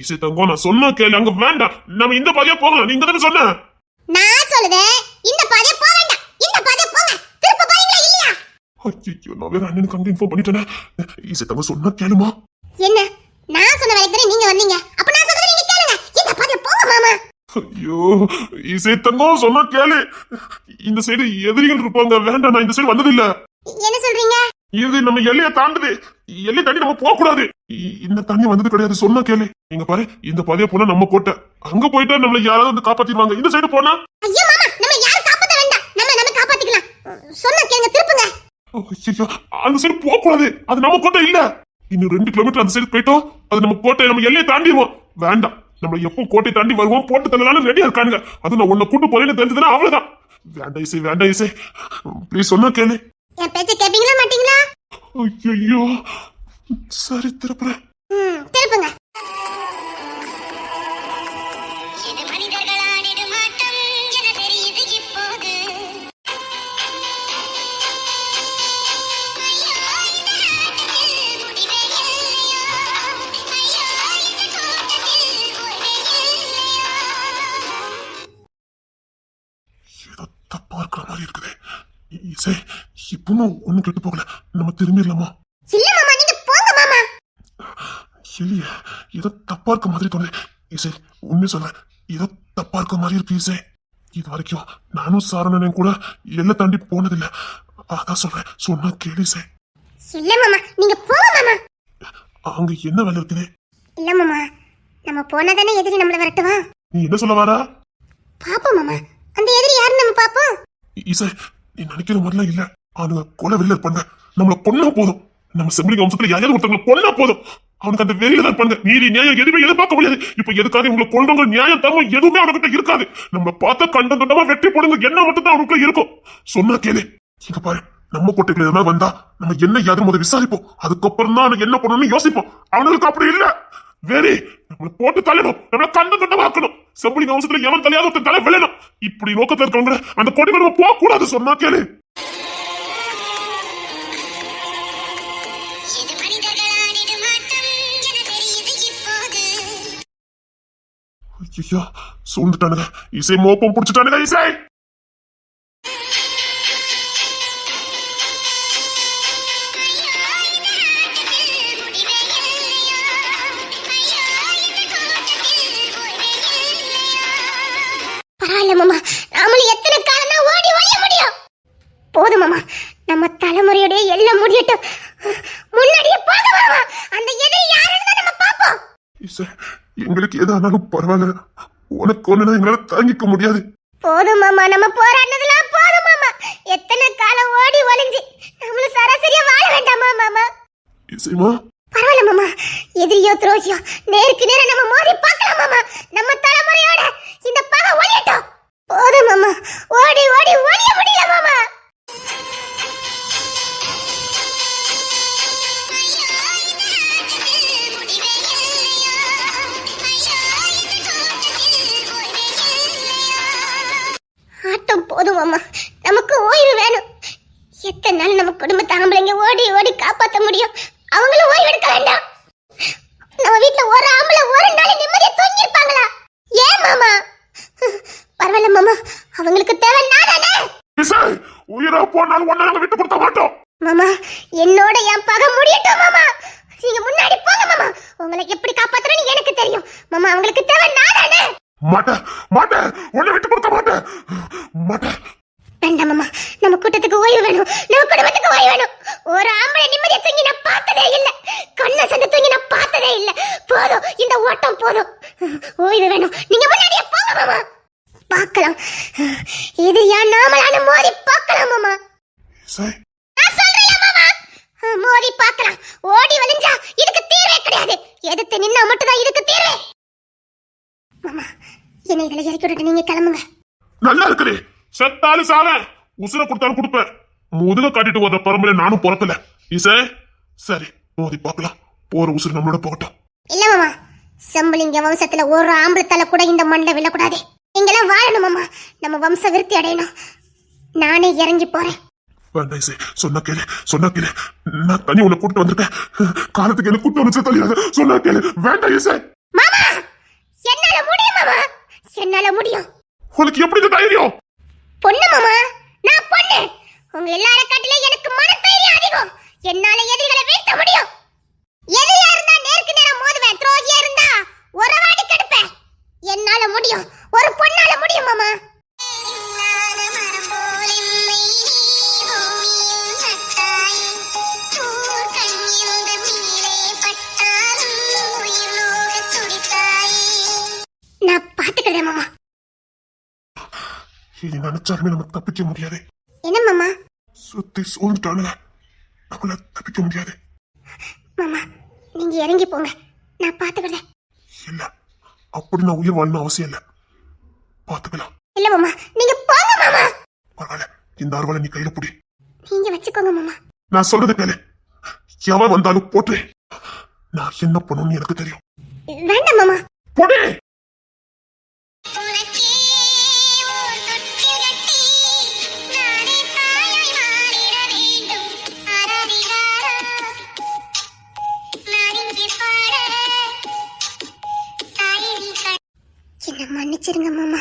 இசை தங்கம் நான் சொன்னா கேளு, அங்க வேண்டாம். நம்ம இந்த பாதையா போகலாம். நீங்க தானே சொன்ன. நான் சொல்லுதே இந்த பாதையா போக வேண்டாம். இந்த பாதையா போங்க. திரும்ப போறீங்களா இல்லையா? ஐயோ, நான் வேற அண்ணனுக்கு அங்க இன்ஃபார்ம் பண்ணிட்டேனே. இசை தங்கம் சொன்னா கேளுமா. என்ன? நான் சொன்ன வேலைக்கு தானே நீங்க வந்தீங்க. அப்ப நான் சொல்றதை நீங்க கேளுங்க. இந்த பாதையா போங்க மாமா. ஐயோ, இசை தங்கம் சொன்னா கேளு. இந்த சைடு எதிரிகள் இருப்பாங்க. வேண்டாம், நான் இந்த சைடு வந்ததில்ல. என்ன சொல்றீங்க? இது நம்ம எல்லையை தாண்டுது. எல்லை தாண்டி நம்ம போக கூடாது. இந்த தண்ணி வந்தது கிடையாது. சொன்னா கேளு. நீங்க பாரு, இந்த பாதையா போனா நம்ம கோட்டை. அங்க போயிட்டா நம்மள யாராவது வந்து காப்பாத்திடுவாங்க. இந்த சைடு போனா ஐயோ மாமா, நம்ம யாரும் காப்பாத்த வேண்டாம். நம்ம காப்பாத்திக்கலாம். சொன்னா கேளுங்க, திருப்புங்க. ஐயோ, அந்த சைடு போக கூடாது. அது நம்ம கோட்டை இல்ல. இன்னும் 2 கிலோமீட்டர் அந்த சைடு போயிட்டோம். அது நம்ம கோட்டை. நம்ம எல்லையை தாண்டிடுவோம். வேண்டாம், நம்ம எப்போ கோட்டை தாண்டி வருவோம் போட்டு தள்ளலான்னு ரெடியா இருக்கானுங்க. அது நான் உன்னை கூட்டு போறேன்னு தெரிஞ்சதுன்னா அவ்வளவுதான். வேண்டாம் இசை, வேண்டாம் இசை, ப்ளீஸ் சொன்னா கேளு. என் பேச்ச கேப்பீங்களா மாட்டீங்களா? ஐயோ, சரி திருப்புறேன். திருப்புங்க. ஏதோ தப்பா இருக்கிற மாதிரி இருக்குது. இசை, இப்பவும் ஒண்ணும் கெட்டு போகல. நம்ம திரும்பிடலாமா? இல்ல மாமா, நீங்க போங்க மாமா. இல்லையே, ஏதோ தப்பா இருக்க மாதிரி தோணுது. இசை, உண்மை சொல்றேன், ஏதோ தப்பா இருக்க மாதிரி இருக்கு இசை. இது வரைக்கும் நானும் சாரணனும் கூட எல்லை தாண்டி போனதில்ல. அதான் சொல்றேன், சொன்னா கேளு இசை. இல்ல மாமா, நீங்க போங்க மாமா. அங்க என்ன வேலை இருக்குது? இல்ல மாமா, நம்ம போனதானே எதிரி நம்மள விரட்டுவான். நீ என்ன சொல்ல வாரா? பாப்போம் மாமா, அந்த எதிரி யாருன்னு நம்ம பாப்போம். இசை, நீ நினைக்கிற மாதிரிலாம் இல்ல. அவனுங்க கொலை வெளில இருப்பாங்க. நம்மள கொன்னா போதும். நம்ம செம்பிளிங்க வம்சத்துல யாராவது ஒருத்தவங்களை கொன்னா போதும். அவனுக்கு அந்த வெளியில தான் இருப்பாங்க. நீதி நியாயம் எதுவுமே எதிர்பார்க்க முடியாது. இப்ப எதுக்காக உங்களை கொள்றவங்க நியாயம் தரமும் எதுவுமே அவனுக்கிட்ட இருக்காது. நம்ம பார்த்த கண்டம் கண்டமா வெற்றி போடுங்க என்ன மட்டும் தான் அவனுக்குள்ள இருக்கும். சொன்னா கேளு. இங்க பாரு, நம்ம கோட்டைக்குள்ள எதனா வந்தா நம்ம என்ன யாரும் முதல் விசாரிப்போம். அதுக்கப்புறம் தான் அவனுக்கு என்ன பண்ணணும்னு யோசிப்போம். அவனுக்கு அப்படி இல்ல. வேறே நம்மள போட்டு தலையணும், நம்மள கண்டம் கண்டமாக்கணும். செம்பிளிங்க வம்சத்துல எவன் தலையாத ஒருத்தன் தலை விழணும். இப்படி நோக்கத்துல இருக்கவங்க அந்த கோட்டைக்குள்ள நம்ம போக கூடாது. சொன்னா கேளு. ஐயோ, சூழ்ந்துட்டானுங்க. இசை மோப்பம் புடிச்சுட்டானுங்க. இசை, பரவாயில்ல மாமா, நாமளும் எத்தனை காலம் தான் ஓடி ஒழிய முடியும். போதும் மாமா, நம்ம தலைமுறையோட எல்லாம் முடியட்டும். முன்னாடியே போக மாமா. அந்த எதிரி யாருன்னு நம்ம பாப்போம். இசை, எங்களுக்கு எதானாலும் பரவாயில்ல. உனக்கு ஒண்ணுனா எங்களால தாங்கிக்க முடியாது. போதும் மாமா, நம்ம போராடினதெல்லாம் போதும் மாமா. எத்தனை காலம் ஓடி ஒளிஞ்சு நம்மளும் சராசரியா வாழ வேண்டாமா மாமா? இசைமா, பரவாயில்ல மாமா, எதிரியோ துரோகியோ நேருக்கு நேரம் நம்ம மோதி பார்க்கலாம் மாமா. நம்ம தலைமுறையோட இந்த பகை ஒழியட்டும். போதும் மாமா, ஓடி ஓடி ஒழிய முடியல மாமா. ஆட்டம் போதும் மாமா, நமக்கு ஓய்வு வேணும். எத்தனை நாள் நம்ம குடும்பத்தை ஆம்பளைங்க ஓடி ஓடி காப்பாற்ற முடியும்? அவங்களும் ஓய்வு எடுக்க வேண்டாம். நம்ம வீட்டுல ஒரு ஆம்பளை ஒரு நாள் நிம்மதியா தூங்கி இருப்பாங்களா? ஏன் மாமா? பரவாயில்ல மாமா, அவங்களுக்கு தேவை நானே. இசை, உயிரா போனாலும் ஒண்ணு நாங்க விட்டு கொடுக்க மாட்டோம். மாமா, என்னோட என் பகை முடியட்டும் மாமா. நீங்க முன்னாடி போங்க மாமா. உங்களை எப்படி காப்பாத்துறேன்னு எனக்கு தெரியும் மாமா. அவங்களுக்கு தேவை நானே. மாட்டேன், மாட்டேன், ஒண்ணு விட்டு கொடுக்க மாட்டேன். மாட்டேன். வேண்டாம் மாமா, நம்ம கூட்டத்துக்கு ஓய்வு வேணும். நம்ம குடும்பத்துக்கு ஓய்வு வேணும். ஒரு ஆம்பளை நிம்மதியா தூங்கி நான் பார்த்ததே இல்ல. கண்ணை சந்து தூங்கி நான் பார்த்ததே இல்ல. போதும், இந்த ஓட்டம் போதும். ஓய்வு வேணும். நீங்க முன்னாடியே போங்க மாமா. பார்க்கலாம், இது யார் நாமளான மோதி பார்க்கலாம் மாமா. இசை, நான் சொல்றேன் மாமா, மோதி பார்க்கலாம். ஓடி வளைஞ்சா இதுக்கு தீர்வே கிடையாது. எதிர்த்து நின்னா மட்டும்தான் இதுக்கு தீர்வே. மாமா, என்ன இதுல இறக்கி விட்டுட்டு நீங்க கிளம்புங்க. நல்லா இருக்குதே. செத்தாலும் சாவேன், உசுர கொடுத்தாலும் கொடுப்பேன். முதுக காட்டிட்டு வர பரம்பரை நானும் பிறக்கல. இசை, சரி, மோதி பார்க்கலாம். போற உசுறு நம்மளோட போகட்டும். இல்ல மாமா, செம்பலிங்க வம்சத்துல ஒரு ஆம்பளை தலை கூட இந்த மண்ணில் விழக்கூடாது. நீங்களாம் வாழணும் மாமா. நம்ம வம்ச விருத்தி அடையணும். நானே இறங்கி போறேன். வேண்டாம் இசை, சொன்னா கேளு, சொன்னா கேளு. நான் தனி உன்னை கூட்டு வந்திருக்கேன். காலத்துக்கு என்ன கூட்டு வந்து தெரியாது. சொன்னா கேளு. வேண்டாம் இசை. மாமா என்னால முடியும் மாமா, என்னால முடியும். உனக்கு எப்படி இந்த தைரியம்? பொண்ணு மாமா, நான் பொண்ணு. உங்க எல்லார காட்டிலே எனக்கு மனதைரியம் அதிகம். என்னால எதிரிகளை வீழ்த்த முடியும். எதிரியா இருந்தா நேருக்கு நேரம் மோதுவேன், துரோகியா இருந்தா உறவாடி கெடுப்பேன். என்னால முடியும், ஒரு பொண்ணால முடியும் மாமா. நான் பாத்துக்கிறேன் மாமா. இனி நினைச்சாலுமே நம்ம தப்பிக்க முடியாது. என்ன மாமா? சுத்தி சூழ்ந்துட்டானுங்க, நம்மள தப்பிக்க முடியாது. மாமா நீங்க இறங்கி போங்க, நான் பாத்துக்கிறேன். இல்ல, அப்படி நான் உயிர் வாழணும் அவசியம் இல்ல, பாத்துக்கலாம். இல்ல மாமா, நீங்க போங்க மாமா. பரவாயில்ல, இந்த அறுவலை நீ கையில புடி. நீங்க வச்சுக்கோங்க மாமா. நான் சொல்றது கேளு, எவன் வந்தாலும் போட்டு. நான் என்ன பண்ணணும்னு எனக்கு தெரியும். வேண்டாம் மாமா. போடு. என்ன மன்னிச்சிருங்க மாமா,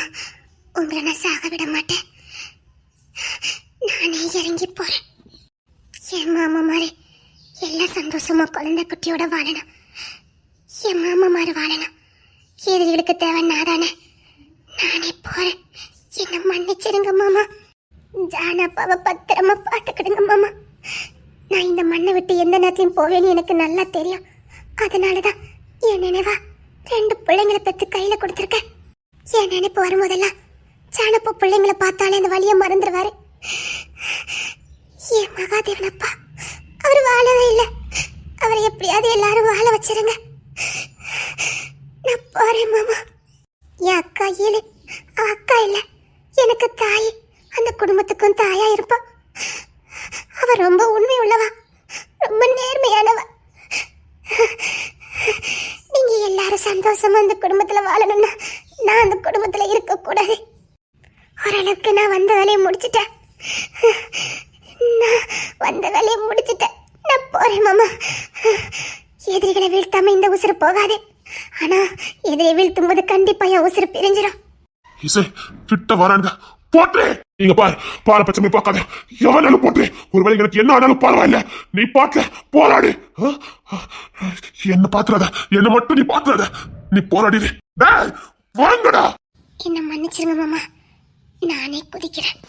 உங்களை நான் சாக விட மாட்டேன். நானே இறங்கி போறேன். என் மாமா மாதிரி எல்லாம் சந்தோஷமா குழந்தை குட்டியோட வாழணும். என் மாமா மாதிரி வாழணும். எதிரிகளுக்கு தேவை நாதானே. நானே போறேன். என்ன மன்னிச்சிருங்க மாமா. ஜானப்பாவை பத்திரமா பார்த்துக்கிடுங்க மாமா. நான் இந்த மண்ணை விட்டு எந்த நேரத்திலையும் போவேன்னு எனக்கு நல்லா தெரியும். அதனாலதான் என் நினைவா 2 பிள்ளைங்களை பெற்று கையில கொடுத்துருக்கேன். என் நினைப்பு வரும்போதெல்லாம் ஜானப்பா பிள்ளைங்களை பார்த்தாலே அந்த வழியை மறந்துடுவாரு. என் மகாதேவன் அப்பா அவர் வாழவே இல்லை. அவரை எப்படியாவது எல்லாரும் வாழ வச்சிருங்க. நான் போறேன் மாமா. என் அக்கா ஏழு, அவ அக்கா இல்லை, எனக்கு தாய். அந்த குடும்பத்துக்கும் தாயா இருப்பா. அவ ரொம்ப உண்மை உள்ளவா, ரொம்ப நேர்மையானவா. நீங்க எல்லாரும் சந்தோஷமா அந்த குடும்பத்துல வாழணும்னா நான் அந்த குடும்பத்துல இருக்க கூடாது. ஓரளவுக்கு நான் வந்த வேலையை முடிச்சிட்டேன். நான் போறேன் மாமா. எதிரிகளை வீழ்த்தாம இந்த உசுறு போகாது. ஆனா எதிரை வீழ்த்தும் போது கண்டிப்பா என் உசுறு பிரிஞ்சிடும். இசை கிட்ட வராங்க, போட்டு. நீங்க பாரு, பாரு பச்சை பார்க்காத, எவனாலும் போட்டு. ஒருவேளை எனக்கு என்ன ஆனாலும் பரவாயில்ல, நீ பாட்டு போராடு. என்ன பாத்துறாத, என்ன மட்டும் நீ பாத்துறாத, நீ போராடி. வாங்கடா. என்ன மன்னிச்சிருங்க மாமா, நானே குதிக்கிறேன்.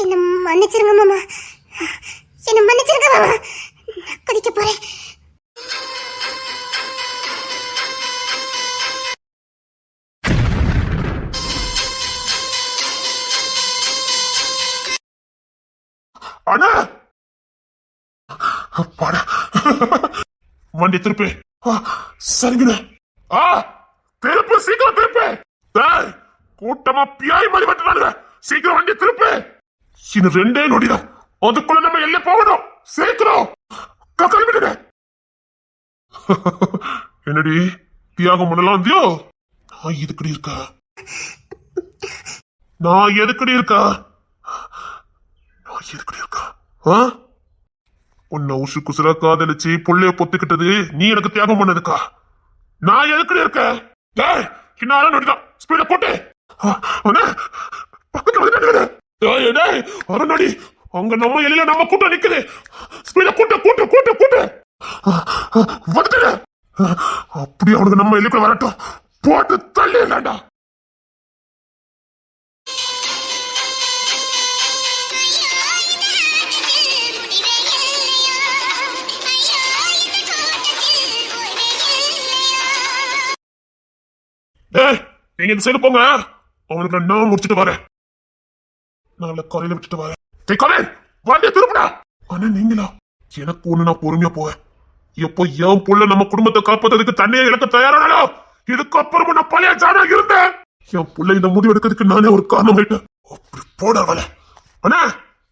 என்ன மன்னிச்சிருங்க மாமா, என்ன மன்னிச்சிருங்க மாமா. நான் குதிக்க போறேன். அண்ணா பாடா, வண்டி திருப்பு. சரிங்கண்ணா. திருப்பு, சீக்கிரம் திருப்பு. கூட்டமா பியாய் மாதிரி வெட்டுறாங்க. சீக்கிரம் வண்டி திருப்பு. இன்னும் 2 நொடிதான், அதுக்குள்ள நம்ம எல்லை போகணும். சீக்கிரம் கிளம்பிடுங்க. என்னடி தியாகம் பண்ணலாம் வந்தியோ? நான் எதுக்கடி இருக்கா, நான் எதுக்கடி இருக்கா, நான் எதுக்கடி இருக்கா? உன்னை உசு குசுரா காதலிச்சு புள்ளைய பொத்துக்கிட்டது நீ எனக்கு தியாகம் பண்ணதுக்கா? நான் எதுக்கடி இருக்க? கிண்ணால நொடிதான், ஸ்பீட போட்டு. பக்கத்துல அரணடி, அங்க நம்ம எல்லையில நம்ம கூட்டம் நிக்குது. ஸ்பீட கூட்ட கூட்ட கூட்ட கூட்ட வந்துட்டு. அப்படி அவனுக்கு நம்ம எல்லைக்குள்ள வரட்டும், போட்டு தள்ளி இல்லடா. நீங்க இந்த சைடு போங்க, அவனுக்கு நான் முடிச்சுட்டு வரேன். நான் காலையில விட்டுட்டு வரேன். வண்டியை திருப்பிடா. ஆனா நீங்களா? எனக்கு ஒண்ணு, நான் பொறுமையா போவேன். எப்போ என் புள்ள நம்ம குடும்பத்தை காப்பதற்கு தண்ணியை இழக்க தயாரானோ, இதுக்கப்புறமா நான் பழைய ஜானா இருந்தேன். என் புள்ள இந்த முடிவு எடுக்கிறதுக்கு நானே ஒரு காரணம் ஆயிட்டேன். அப்படி போட வர. அண்ணா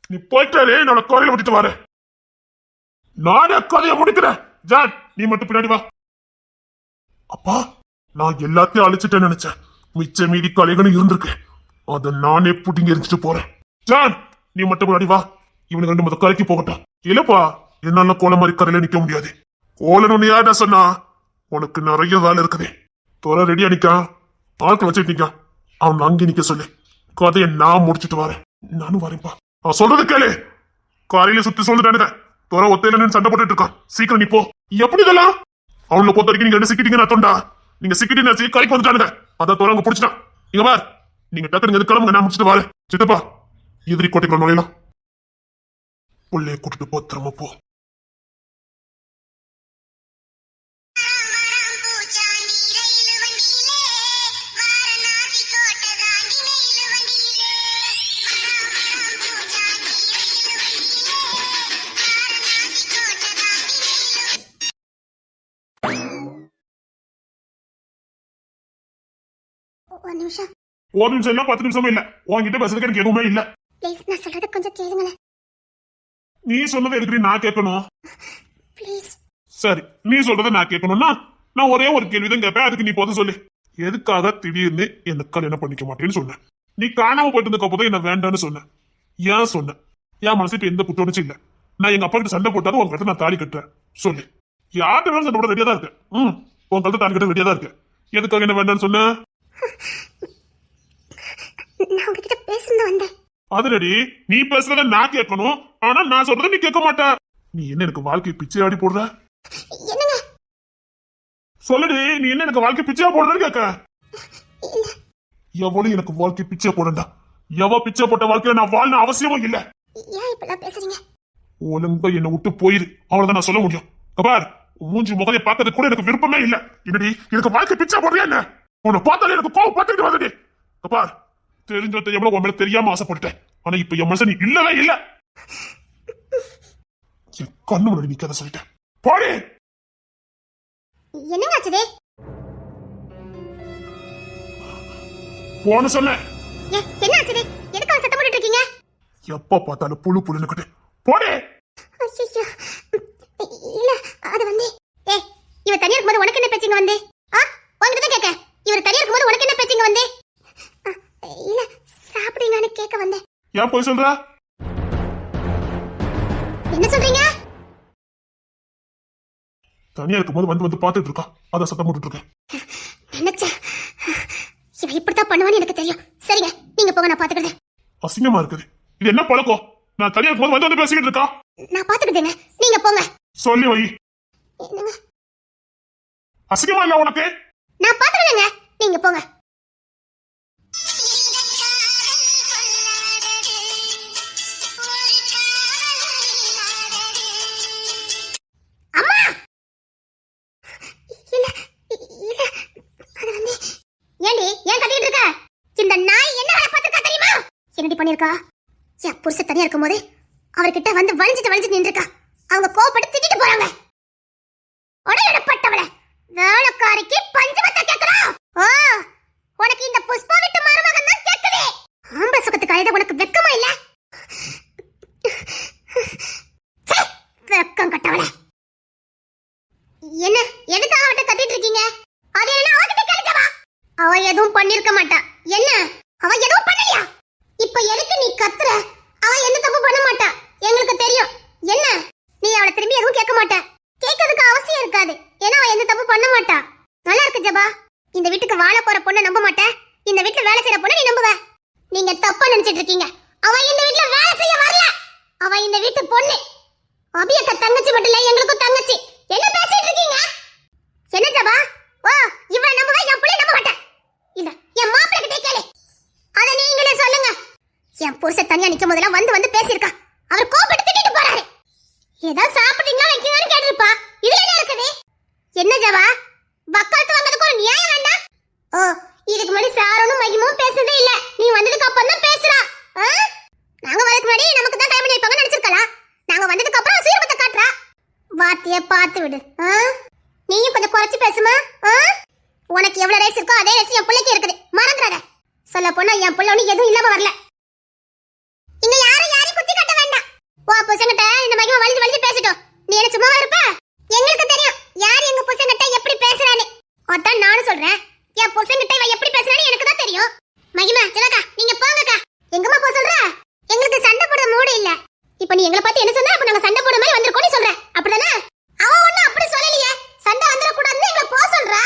நீ போயிட்டாலே, நான் காலையில விட்டுட்டு வரேன். நானே கதையை முடிக்கிறேன். ஜான் நீ மட்டும் பின்னாடி வா. அப்பா நான் எல்லாத்தையும் அழிச்சிட்டேன்னு நினைச்சேன். மிச்ச மீதி கலைகளும் இருந்திருக்கு. அத நானே புடிங்க எரிஞ்சிட்டு போறேன். ஜான் நீ மட்டும் முன்னாடி வா. இவனுக்கு 2 மொத்த கரைக்கு போகட்டும். இல்லப்பா என்னால கோல மாதிரி கரையில நிக்க முடியாது. கோலன்னு யார்டா சொன்னா? உனக்கு நிறைய வேலை இருக்குது. தோற ரெடியா நிக்கா, ஆட்கள் வச்சுட்டு நிக்கா. அவன் அங்கே நிக்க சொல்லு. கதையை நான் முடிச்சுட்டு வரேன். நானும் வரேன்ப்பா. அவன் சொல்றது கேளு. காரையில சுத்தி சொல்லுட்டானுங்க. தோற ஒத்தையில நின்று சண்டை போட்டுட்டு இருக்கான். சீக்கிரம் நீ போ. எப்படி இதெல்லாம்? அவனை பொறுத்த வரைக்கும் நீங்க 2 சிக்கிட்டீங்கன்னு அர்த்தம்டா. நீங்க சிக்கிட்டீங்க கரைக்கு வந்துட்டானுங்க. அதான் தோற அங்க புடிச்சிட்டான். நீங்க பார், நீங்க டக்குனு எது கிளம்புங்க, நான் முடிச்சுட்டு வரேன். சித்தப்பா எதிரி கோட்டைக்குள்ள நுழையலாம். உள்ளே கூட்டிட்டு போ, திரும்ப போ. ஒரு நிமிஷம். ஒரு நிமிஷம் இல்ல, 10 நிமிஷமும் இல்ல. உன்கிட்ட பேசுறதுக்கு எனக்கு எதுவுமே இல்ல. ப்ளீஸ் நான் சொல்றத கொஞ்சம் கேளுங்களேன். நீ சொன்னதை எதுக்கு நான் கேட்கணும்? ப்ளீஸ். சரி நீ சொல்றதை நான் கேட்கணும்னா நான் ஒரே ஒரு கேள்விதான் கேட்பேன். அதுக்கு நீ போதும் சொல்லு. எதுக்காக திடீர்னு என்ன கல்யாணம் பண்ணிக்க மாட்டேன்னு சொன்ன? நீ காணாம போயிட்டு இருந்த போதும் என்ன வேண்டான்னு சொன்ன. ஏன் சொன்ன? என் மனசு இப்ப எந்த புத்தோடுச்சு இல்ல. நான் எங்க அப்பா கிட்ட சண்டை போட்டாலும் உங்க கிட்ட நான் தாலி கட்டுறேன். சொல்லு. யார்கிட்ட வேணும் சண்டை போட ரெடியா தான் இருக்கேன். உன் கழுத்தை தாலி கட்ட ரெடியா தான் இருக்கேன். எதுக்காக என்ன வேண்டான்னு சொன்ன? நான் உங்ககிட்ட பேசணும் வந்தேன். அது ரெடி. நீ பேசுறத நான் கேட்கணும். ஆனா நான் சொல்றத நீ கேட்க மாட்ட. நீ என்ன எனக்கு வாழ்க்கை பிச்சை ஆடி போடுற? என்னங்க? சொல்லுடி. நீ என்ன எனக்கு வாழ்க்கை பிச்சையா போடுறன்னு கேட்க? எவ்வளவு எனக்கு வாழ்க்கை பிச்சை போடண்டா. எவ பிச்சை போட்ட வாழ்க்கையில நான் வாழணும் அவசியமும் இல்ல. ஏன் இப்பெல்லாம் பேசுறீங்க? ஒழுங்கா என்னை விட்டு போயிரு. அவ்வளவுதான் நான் சொல்ல முடியும். பார், மூஞ்சி முகத்தை பார்க்கறது கூட எனக்கு விருப்பமே இல்ல. என்னடி எனக்கு வாழ்க்கை பிச்சை போடுறியா என்ன? உன்னை பார்த்தாலே எனக்கு கோவம் பார்த்துட்டு வருது. பார், தெரிஞ்சோ தெரியாம உன் மேல தெரியாம ஆசைப்பட்டுட்டேன். ஆனா இப்ப என் மனசு நீ இல்லவே இல்ல. என் கண்ணு முன்னாடி நீ கதை சொல்லிட்டேன். போடி. என்னங்க ஆச்சுதே? போன சொன்ன. என்ன ஆச்சுதே? எதுக்காக சத்தம் போட்டுட்டு இருக்கீங்க? எப்ப பார்த்தாலும் புழு புழுன்னு கட்டு. போடி. ஐயோ இல்ல, அது வந்து இவ தனியா இருக்கும்போது உனக்கு என்ன பேச்சுங்க வந்து? உங்ககிட்ட கேட்க. இவர் தனியா இருக்கும்போது உனக்கு என்ன பேச்சுங்க வந்து? இல்ல சாப்பிடுங்கன்னு கேட்க வந்தேன். ஏன் போய் சொல்ற? என்ன சொல்றீங்க? தனியா இருக்கும்போது வந்து வந்து பாத்துட்டு இருக்கா. அத சத்தம் போட்டுட்டு இருக்கேன். நினைச்சேன் இவ இப்படித்தான் பண்ணுவான்னு எனக்கு தெரியும். சரிங்க நீங்க போங்க, நான் பாத்துக்கிறேன். அசிங்கமா இருக்குது. இது என்ன பழக்கம்? நான் தனியா இருக்கும்போது வந்து வந்து பேசிக்கிட்டு இருக்கா. நான் பாத்துக்கிட்டேங்க, நீங்க போங்க. சொல்லி வை. என்னங்க? அசிங்கமா இல்ல உனக்கு? நான் பாத்துக்கிறேங்க, நீங்க போங்க. பண்ணிருக்கா? என் புருஷ தனியா இருக்கும் போது அவர்கிட்ட வந்து வழிஞ்சிட்டு நின்றுக்கா. அவங்க கோபப்பட்டு திட்டிட்டு போறாங்க. உடனடப்பட்டவள வேலைக்காரிக்கு பஞ்சமத்தை கேக்குறோம். ஓ, உனக்கு இந்த புஷ்பா விட்டு மருமகன் தான் கேக்குதே. ஆம்பளை சுகத்துக்கு அழுத உனக்கு வெக்கமா இல்ல? வெக்கம் கட்டவள. என்ன எதுக்கு அவட்ட கத்திட்டு இருக்கீங்க? அது என்ன அவகிட்ட கேளுங்கவா? அவ எதுவும் பண்ணிருக்க மாட்டா. என்ன அவ எதுவும் பண்ணலையா? இப்ப எதுக்கு நீ கத்துற? அவ எந்த தப்பு பண்ண மாட்டா, எங்களுக்கு தெரியும். என்ன நீ அவளை திரும்பி எதுவும் கேட்க மாட்ட? கேட்கறதுக்கு அவசியம் இருக்காது. ஏன்னா அவ எந்த தப்பு பண்ண மாட்டா. நல்லா இருக்கு ஜபா. இந்த வீட்டுக்கு வாழ போற பொண்ணை நம்ப மாட்டேன். இந்த வீட்டுல வேலை செய்யற பொண்ணை நீ நம்புவ. நீங்க தப்பா நினைச்சிட்டு இருக்கீங்க. அவ இந்த வீட்டுல வேலை செய்ய வரல. அவ இந்த வீட்டு பொண்ணு. அபியக்க தங்கச்சி மட்டும் இல்ல, எங்களுக்கும் தங்கச்சி. என்ன பேசிட்டு இருக்கீங்க? என்ன ஜபா? ஓ, இவளை நம்புவ, என் பிள்ளை நம்ப மாட்டேன். இல்ல என் மாப்பிள்ளை கிட்டே கேளு. அத நீங்களே சொல்லுங்க. என் புருஷ தனியா நிக்கும் போதெல்லாம் வந்து வந்து பேசியிருக்கா. அவர் கோபப்பட்டு திட்டிட்டு போறாரு. ஏதாவது சாப்பிட்டீங்களா வைக்கீங்கன்னு கேட்டிருப்பா. இதுல என்ன இருக்குது? என்ன ஜவா, வக்காலத்து வாங்குறதுக்கு ஒரு நியாயம் வேண்டாம்? ஓ, இதுக்கு முன்னாடி சாரனும் மகிமும் பேசுறதே இல்ல. நீ வந்ததுக்கு அப்புறம் தான் பேசுறா. நாங்க வரதுக்கு முன்னாடி நமக்கு தான் டைம் பண்ணிருப்பாங்க நினைச்சிருக்கலாம். நாங்க வந்ததுக்கு அப்புறம் சீர்பத்தை காட்டுறா. வார்த்தைய பார்த்து விடு. நீயும் கொஞ்சம் குறைச்சு பேசுமா? உனக்கு எவ்வளவு ரேஸ் இருக்கோ அதே ரேஸ் என் பிள்ளைக்கு இருக்குது, மறந்துடாத. சொல்ல போனா என் பிள்ளை ஒண்ணு எதுவும் இல்லாம வரல. இங்க யாரையும் குத்தி கட்ட வேண்டாம். ஓ, புருஷன்கிட்ட இந்த மகிமை வலிஞ்சு வலிஞ்சு பேசிட்டோம். நீ என்ன சும்மாவா இருப்ப? எங்களுக்கு தெரியும் அதான் நானும் சொல்றேன். என் புருஷன்கிட்ட இவ எப்படி பேசுறான்னு எனக்கு தான் தெரியும். மகிமா ஜலகா நீங்க போங்கக்கா. எங்கம்மா போ சொல்ற? எங்களுக்கு சண்டை போட மூடு இல்ல. இப்போ நீ எங்களை பத்தி என்ன சொன்னா? அப்ப நாங்க சண்டை போட மாதிரி வந்திருக்கோம்னு சொல்ற. அப்படிதானே? அவ ஒண்ணு அப்படி சொல்லலையே. சண்டை வந்துட கூடாதுன்னு எங்களை போ சொல்றா.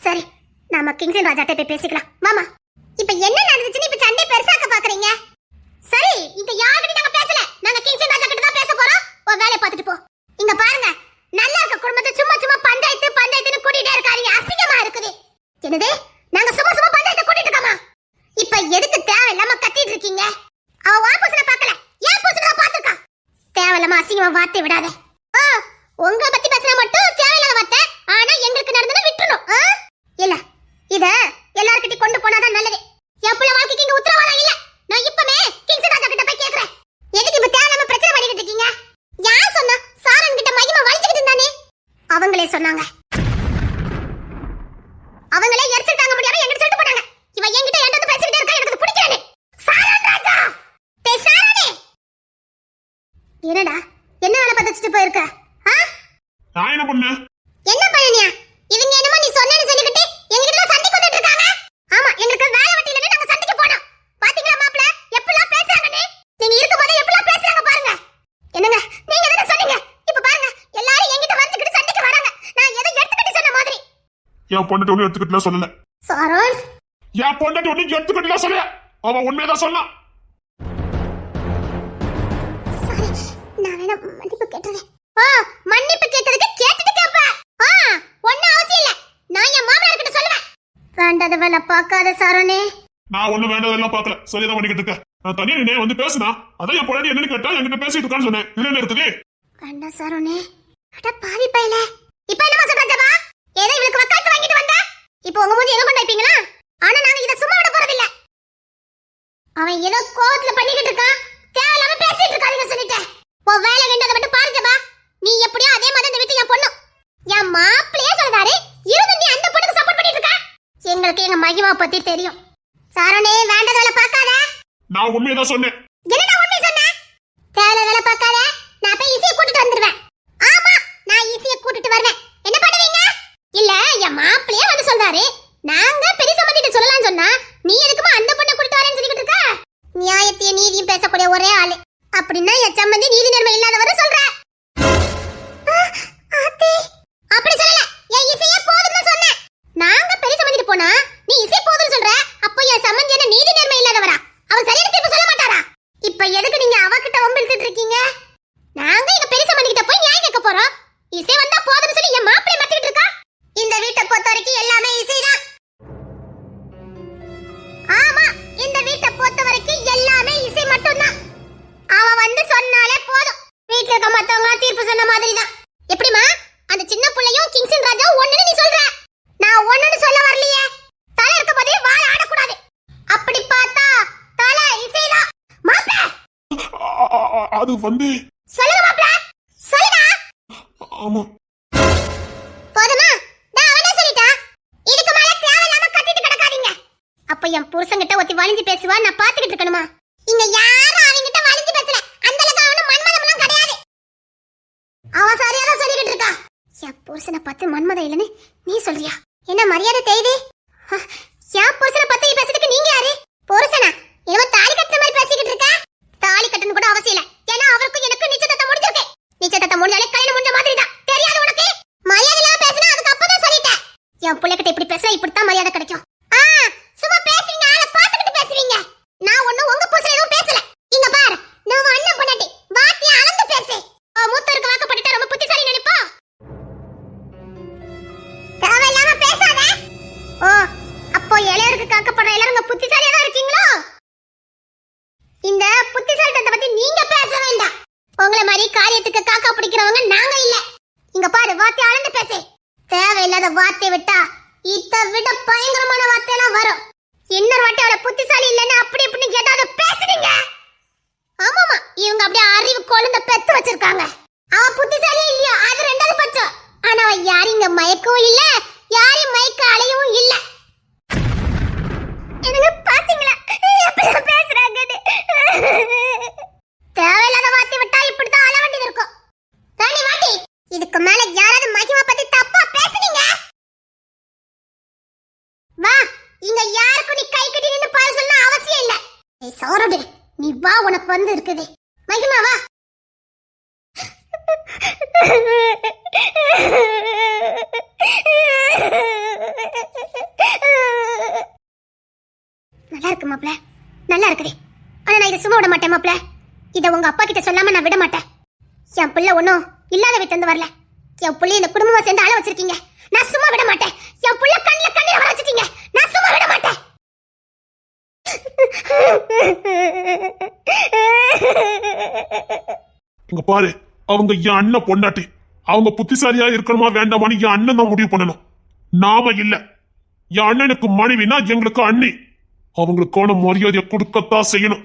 சரி நாம கிங்ஸ்டன் ராஜாட்ட போய் பேசிக்கலாம். மாமா இப்போ என்ன நடந்துச்சுன்னு இப்ப சண்டை பெருசாக்க பாக்குறீங்க? சரி இங்க யார்கிட்ட நாங்க பேசல. நாங்க கிங்ஸ்டன் ராஜா கிட்ட தான் பேச போறோம். உன் வேலைய பார்த்துட்டு போ. இங்க பாருங்க, நல்லா இருக்க குடும்பத்தை சும்மா சும்மா பஞ்சாயத்து பஞ்சாயத்துன்னு கூட்டிட்டே இருக்காதீங்க. அசிங்கமா இருக்குது. என்னது? நாங்க சும்மா சும்மா பஞ்சாயத்து கூட்டிட்டு இருக்கோமா? இப்ப எதுக்கு தேவையில்லாம கத்திட்டு இருக்கீங்க? அவ வாபஸ்ல பார்க்கல, ஏன் புருஷனை பாத்துக்கா. தேவையில்லாம அசிங்கமா வார்த்தை விடாத. உங்களை பத்தி பேசினா மட்டும் தேவையில்லாத வார்த்தை. ஆனா எங்களுக்கு நடந்ததை விட்டுறணும். இல்ல இத எல்லார்கிட்டயும் கொண்டு போனாதான் நல்லது. என் பிள்ளை வாழ்க்கைக்கு இங்க உத்தரவாதம் இல்ல. நான் இப்பவே கிங்ஸ் ராஜா கிட்ட போய் கேக்குறேன். எதுக்கு இப்ப தேவையில்லாம பிரச்சனை பண்ணிட்டு இருக்கீங்க? யார் சொன்னா? சாரன் கிட்ட மகிமா வலிச்சுக்கிட்டு இருந்தானே. அவங்களே சொன்னாங்க. அவங்களே எரிச்சல் தாங்க முடியாம என்கிட்ட சொல்லிட்டு போனாங்க. இவ என்கிட்ட என்கிட்ட பேசிக்கிட்டே இருக்கா, எனக்கு பிடிக்கல. சாரன் ராஜா டேய் சாரனே, என்னடா என்ன வேலை பார்த்துட்டு போயிருக்க? நான் என்ன பண்ண? என்ன பண்ணியா? இவங்க என்னமோ நீ சொன்னேன்னு சொல்லிக்கிட்டு என்கிட்ட சண்டைக்கு வந்துட்டு இருக்காங்க. ஆமா எங்களுக்கு வேலை வெட்டி இல்லன்னு நாங்க சண்டைக்கு போனோம். பாத்தீங்களா மாப்ள எப்பலாம் பேசுறாங்கன்னு? நீங்க இருக்கும்போது எப்பலாம் பேசுறாங்க பாருங்க. என்னங்க நீங்க என்ன சொன்னீங்க? இப்ப பாருங்க எல்லாரும் என்கிட்ட வந்துக்கிட்டு சண்டைக்கு வராங்க. நான் ஏதோ எடுத்துக்கிட்டு சொன்ன மாதிரி. என் பொண்டாட்டி ஒண்ணு எடுத்துக்கிட்டுலாம் சொல்லல. சாரன் என் பொண்டாட்டி ஒண்ணு எடுத்துக்கிட்டுலாம் சொல்லல. அவ உண்மையதான் சொன்னான். சாரி நான் வேணா மன்னிப்பு கேட்றேன். மன்னிப்பு கேட்கறதுக்கு கேட்டுட்டு கேப்ப. ஒண்ணு அவசியம் இல்ல. நான் என் மாமனார் கிட்ட சொல்லுவேன். வேண்டாத வேலை பார்க்காத சாரனே. நான் ஒண்ணு வேண்டதெல்லாம் பார்க்கல. சரிதான் பண்ணிக்கிட்டு இருக்க. நான் தனியா நின்று வந்து பேசினா அதான் என் பொண்டாட்டி என்னன்னு கேட்டா என்கிட்ட பேசிட்டு இருக்கான்னு சொன்னேன். இதுல என்ன இருக்குது? வேண்டாம் சாரனே. அட பாவி பையல. இப்போ என்னமா சொல்ற ஜபா? ஏதோ இவளுக்கு வக்காலத்து வாங்கிட்டு வந்த. இப்போ உங்க மூஞ்சி எங்க கொண்டு வைப்பீங்களா? ஆனா நாங்க இத சும்மா விட போறது இல்ல. அவன் ஏதோ கோவத்துல பண்ணிக்கிட்டு இருக்கான். தேவையில்லாம பேசிட்டு இருக்காதீங்க சொல்லிட்டேன். உன் வேலை வேண்டத மட்டும் பாரு ஜபா. நீ எப்படியோ அதே மாதிரி இந்த வீட்டு என் பொண்ணு. என் மாப்பிளையே சொல்றாரு. இருந்து நீ அந்த பொண்ணுக்கு சப்போர்ட் பண்ணிட்டு இருக்க. எங்களுக்கு எங்க மகிமா பத்தி தெரியும். சாரனே வேண்டத வேலை பார்க்காத. நான் உண்மையதான் சொன்னேன். என்னடா உண்மை சொன்ன? தேவையில்லாத வேலை பார்க்காத. நான் போய் இசையை கூட்டிட்டு வந்துடுவேன். ஆமா நான் இசையை கூட்டிட்டு வருவேன். என்ன பண்ணுவீங்க? இல்ல என் மாப்பிளையே வந்து சொல்றாரு. நாங்க பெரிய சம்பந்திட்ட சொல்லலாம்னு சொன்னா நீ எதுக்குமா அந்த பொண்ணை கூட்டிட்டு வரேன்னு சொல்லிட்டு இருக்க? நியாயத்தையும் நீதியும் பேசக்கூடிய ஒரே ஆளு அப்படின்னா என் சம்பந்தி நீதி நேர்மை இல்லாதவரு சொல்ற. அப்படி சொல்லல. என் இசையே போதும்னு சொன்னேன். நாங்க பெரிய சம்பந்திட்டு போனா நீ இசை போதும்னு சொல்ற. அப்போ என் சம்பந்தி என்ன நீதி நேர்மை இல்லாதவரா? அவர் சரியான தீர்ப்பு சொல்ல மாட்டாரா? இப்ப எதுக்கு நீங்க அவகிட்ட வம்பிழுத்துட்டு இருக்கீங்க? நாங்க எங்க பெரிய சம்பந்தி கிட்ட போய் நியாயம் கேட்க போறோம். இசை வந்தா போதும்னு சொல்லி என் மாப்பிளை மத்திக்கிட்டு இருக்கா. இந்த வீட்டை பொறுத்த வரைக்கும் எல்லாமே இசைதான். ஆமா இந்த வீட்டை பொறுத்த வரைக்கும் எல்லாமே இசை மட்டும்தான். அவ வந்து சொன்னாலே போதும். வீட்டுல இருக்க மத்தவங்க தீர்ப்பு சொன்ன மாதிரிதான். எப்படிமா அந்த சின்ன பிள்ளையும் கிங்ஸ்டன் ராஜாவும் ஒண்ணுன்னு நீ சொல்ற? நான் ஒண்ணுன்னு சொல்ல வரலையே. தலை இருக்க போதே வாழ ஆடக்கூடாது. அப்படி பார்த்தா தலை இசைதான். மாப்பிள அது வந்து சொல்லுங்க மாப்பிள சொல்லுடா. ஆமா போதுமா? நான் அவனே சொல்லிட்டா. இதுக்கு மேல தேவையில்லாம கத்திட்டு கிடக்காதீங்க. அப்ப என் புருஷன்கிட்ட ஒத்தி வலிஞ்சு பேசுவா, நான் பாத்துக்கிட்டு இருக்கணுமா? இங்க யாரும் அவங்கிட்ட வலிஞ்சு பேசல. அந்த அளவுக்கு அவனு மன்மதம்லாம் கிடையாது. அவன் சரியாதான் சொல்லிக்கிட்டு இருக்கா. என் புருஷனை பார்த்து மன்மதம் இல்லைன்னு நீ சொல்றியா? என்ன மரியாதை தெரியுது? என் புருஷனை பத்தி பேசுறதுக்கு நீங்க யாரு? புருஷனா? என்னமோ தாலி கட்டுற மாதிரி பேசிக்கிட்டு இருக்க. தாலி கட்டணும் கூட அவசியம் இல்ல. ஏன்னா அவருக்கும் எனக்கு நிச்சயதார்த்தம் முடிஞ்சிருக்கு. நிச்சயதார்த்தம் முடிஞ்சாலே கல்யாணம் முடிஞ்ச மாதிரி தான். தெரியாது உனக்கு? மரியாதை இல்லாம பேசினா அதுக்கு அப்பதான் சொல்லிட்டேன். என் பிள்ளைகிட்ட இப்படி பேசினா இப்படித்தான் மரியாதை கிடைக்கும். சும்மா பேசுறீங்க, ஆளை பார்த்துக்கிட்டு பேசுவீங்க. நான் ஒண்ணும் உங்க புருஷன் எதுவும் பேசல. இங்க பாரு, நான் அண்ணன் பொண்டாட்டி. வார்த்தையை அளந்து பேசு. மூத்தருக்கு வாக்கப்பட்டுட்டா ரொம்ப புத்திசாலி நினைப்பா. தேவையில்லாம பேசாத. அப்போ இளையருக்கு காக்கப்படுற எல்லாரும் புத்திசாலியா தான் இருக்கீங்களோ? இந்த புத்திசாலித்தனத்தை பத்தி நீங்க பேச வேண்டாம். உங்களை மாதிரி காரியத்துக்கு காக்கா பிடிக்கிறவங்க நாங்க இல்ல. இங்க பாரு, வார்த்தை அளந்து பேசு. தேவையில்லாத வார்த்தை விட்டா இதை விட பயங்கரமான வார்த்தையெல்லாம் வரும். இன்னொரு வாட்டி அவளை புத்திசாலி இல்லைன்னு அப்படி இப்படின்னு ஏதாவது பேசுறீங்க. ஆமாமா இவங்க அப்படியே அறிவு கொழுந்த பெத்து வச்சிருக்காங்க. அவ புத்திசாலியே இல்லையா அது ரெண்டாவது பட்சம். ஆனா அவ யாரும் இங்க மயக்கவும் இல்ல, யாரையும் மயக்க அலையவும் இல்ல. எனக்கு பாத்தீங்களா எப்படி பேசுறாங்கன்னு? தேவையில்லாத வார்த்தை விட்டா இப்படித்தான் அழ வேண்டியது இருக்கும். ராணி வாட்டி, இதுக்கு மேல யாராவது மகிமா பத்தி தப்பா பேசுனீங்க நீ வா, உனக்கு வந்து இருக்குது. மகிமா வா. நல்லா இருக்கு மாப்ள, நல்லா இருக்குது. ஆனா நான் இதை சும்மா விட மாட்டேன் மாப்ள. இதை உங்க அப்பா கிட்ட சொல்லாம நான் விட மாட்டேன். என் பிள்ளை ஒன்னும் இல்லாத வீட்டு வந்து வரல. என் பிள்ளை இந்த குடும்பமா சேர்ந்து ஆள வச்சிருக்கீங்க. நான் சும்மா விட மாட்டேன். என் பிள்ளை கண்ணுல கண்ணீர் வர வச்சிட்டீங்க. நான் சும்மா விட மாட்டேன். இங்க பாரு, அவங்க என் அண்ணன் பொண்டாட்டி. அவங்க புத்திசாலியா இருக்கணுமா வேண்டாமான்னு என் அண்ணன் தான் முடிவு பண்ணணும், நாம இல்ல. என் அண்ணனுக்கு மனைவினா எங்களுக்கு அண்ணி. அவங்களுக்கான மரியாதையை கொடுக்கத்தான் செய்யணும்.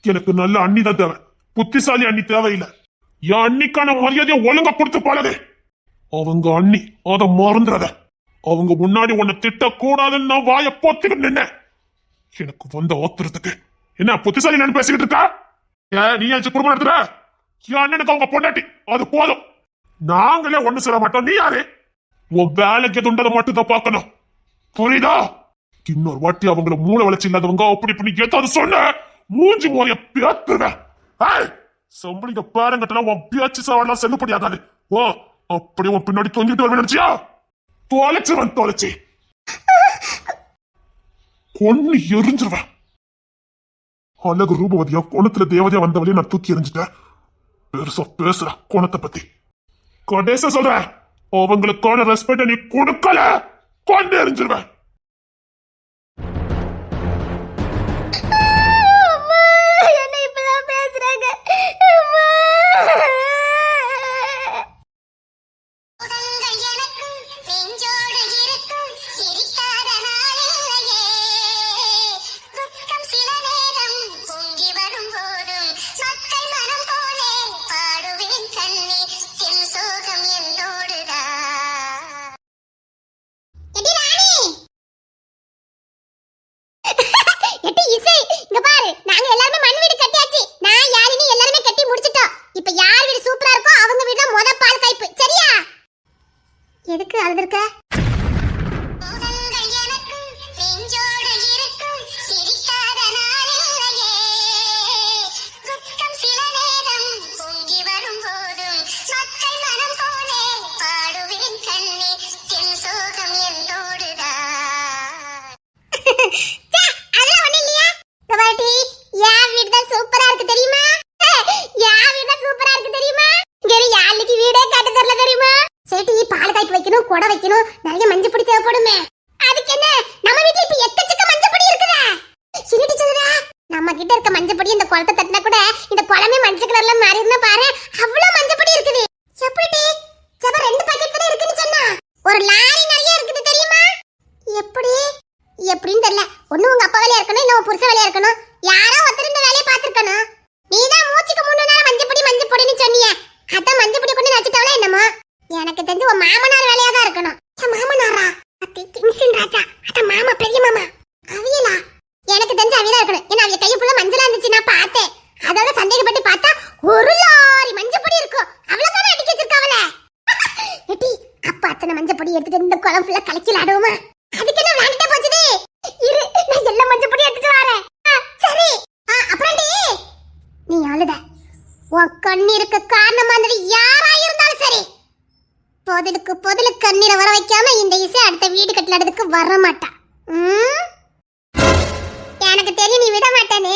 எனக்கு நல்ல அண்ணி தான் தேவை, புத்திசாலி அண்ணி தேவையில்லை. என் அண்ணிக்கான மரியாதையை ஒழுங்கா கொடுத்து பழகு. அவங்க அண்ணி, அதை மறந்துடாத. அவங்க முன்னாடி உன்னை திட்டக்கூடாதுன்னு நான் வாயை போத்துக்கிட்டு நின்னேன். எனக்கு வந்த ஆத்திரத்துக்கு என்ன புத்திசாலி நான் பேசிக்கிட்டு இருக்கா? நீ குடும்பம் நடத்துற? என் அண்ணனுக்கு அவங்க பொண்டாட்டி, அது போதும். நாங்களே ஒண்ணு சொல்ல மாட்டோம். நீ யாரு? உன் வேலைக்கு துண்டதை மட்டும் தான் பார்க்கணும், புரியுதா? இன்னொரு வாட்டி அவங்கள மூளை வளர்ச்சி இல்லாதவங்க அப்படி இப்படி ஏதாவது சொன்ன மூஞ்சி மோரைய பேத்துருவேன். சம்பளிங்க பேரங்கட்டெல்லாம் உன் பேச்சு சாவெல்லாம் செல்லுபடி ஆகாது. ஓ, அப்படி உன் பின்னாடி தொங்கிட்டு வருவேன் நினைச்சியா? தொலைச்சு கொன்னு எரிஞ்சிருவேன். அழகு ரூபவதியா கோணத்துல தேவதையா வந்தவளையும் நான் தூக்கி எறிஞ்சிட்டேன். பெருசா பேசுற கோணத்தை பத்தி. கடைசி சொல்றேன், அவங்களுக்கான ரெஸ்பெக்ட் நீ கொடுக்கல, கொண்டு எறிஞ்சிருவேன். எதுக்கு அழுதுருக்க? கொடை வைக்கணும், நிறைய மஞ்சள் பொடி தேவைப்படுமே. அதுக்கு என்ன, நம்ம வீட்ல இப்ப எக்கச்சக்க மஞ்சள் பொடி இருக்குதா? சிரிட்டி சொல்றா, நம்ம கிட்ட இருக்க மஞ்சள் பொடி இந்த குளத்தை தட்டினா கூட இந்த குளமே மஞ்சள் கலர்ல மாறிடுனா பாரு. அவ்வளவு மஞ்சள் பொடி இருக்குது. எப்படி ஜப 2 பாக்கெட் தானே இருக்குன்னு சொன்னா, ஒரு லாரி நிறைய இருக்குது தெரியுமா? எப்படி எப்படின்னு தெரியல. ஒண்ணு உங்க அப்பா வேலையா இருக்கணும், இல்ல உன் புருஷ வேலையா இருக்கணும். யாரோ ஒருத்தர் இந்த வேலையை பாத்துருக்கணும். நீதான் மூச்சுக்கு 3 நாள் மஞ்சள் பொடின்னு சொன்னீங்க. அதான் மஞ்சள் பொடி கொண்டு நச்சுட்டாவளா என்னமோ? எனக்கு தெரிஞ்சு உன் மாமனார் வேலையா தான் இருக்கணும். மாமனாரா? அத்தை கிங்ஸின் ராஜா, அத மாமா, பெரிய மாமா. அவியலா? எனக்கு தெரிஞ்சு அவியலா இருக்கணும். ஏன்னா அவிய கை ஃபுல்லா மஞ்சளா இருந்துச்சு, நான் பார்த்தேன். அதோட சந்தேகப்பட்டு பார்த்தா ஒரு லாரி மஞ்சள் பொடி இருக்கும். அவ்வளவுதானே அடிக்க வச்சிருக்காவல. எட்டி, அப்ப அத்தனை மஞ்சள் பொடி எடுத்துட்டு இந்த குளம் ஃபுல்லா கலக்கில ஆடுவோமா? அதுக்கு என்ன விளையாண்டுட்டே போச்சுது. இரு, நான் எல்லா மஞ்சள் பொடி எடுத்துட்டு வரேன். சரி. அப்புறம் நீ அழுத உன் கண்ணீருக்கு காரணமா இருந்தது யாரா இருந்தாலும் சரி, பொதுலுக்கு கண்ணீரை வர வைக்காம இந்த இசை அடுத்த வீடு கட்டலதுக்கு வர மாட்டா. எனக்கு தெரியும் நீ விட மாட்டேன்னு.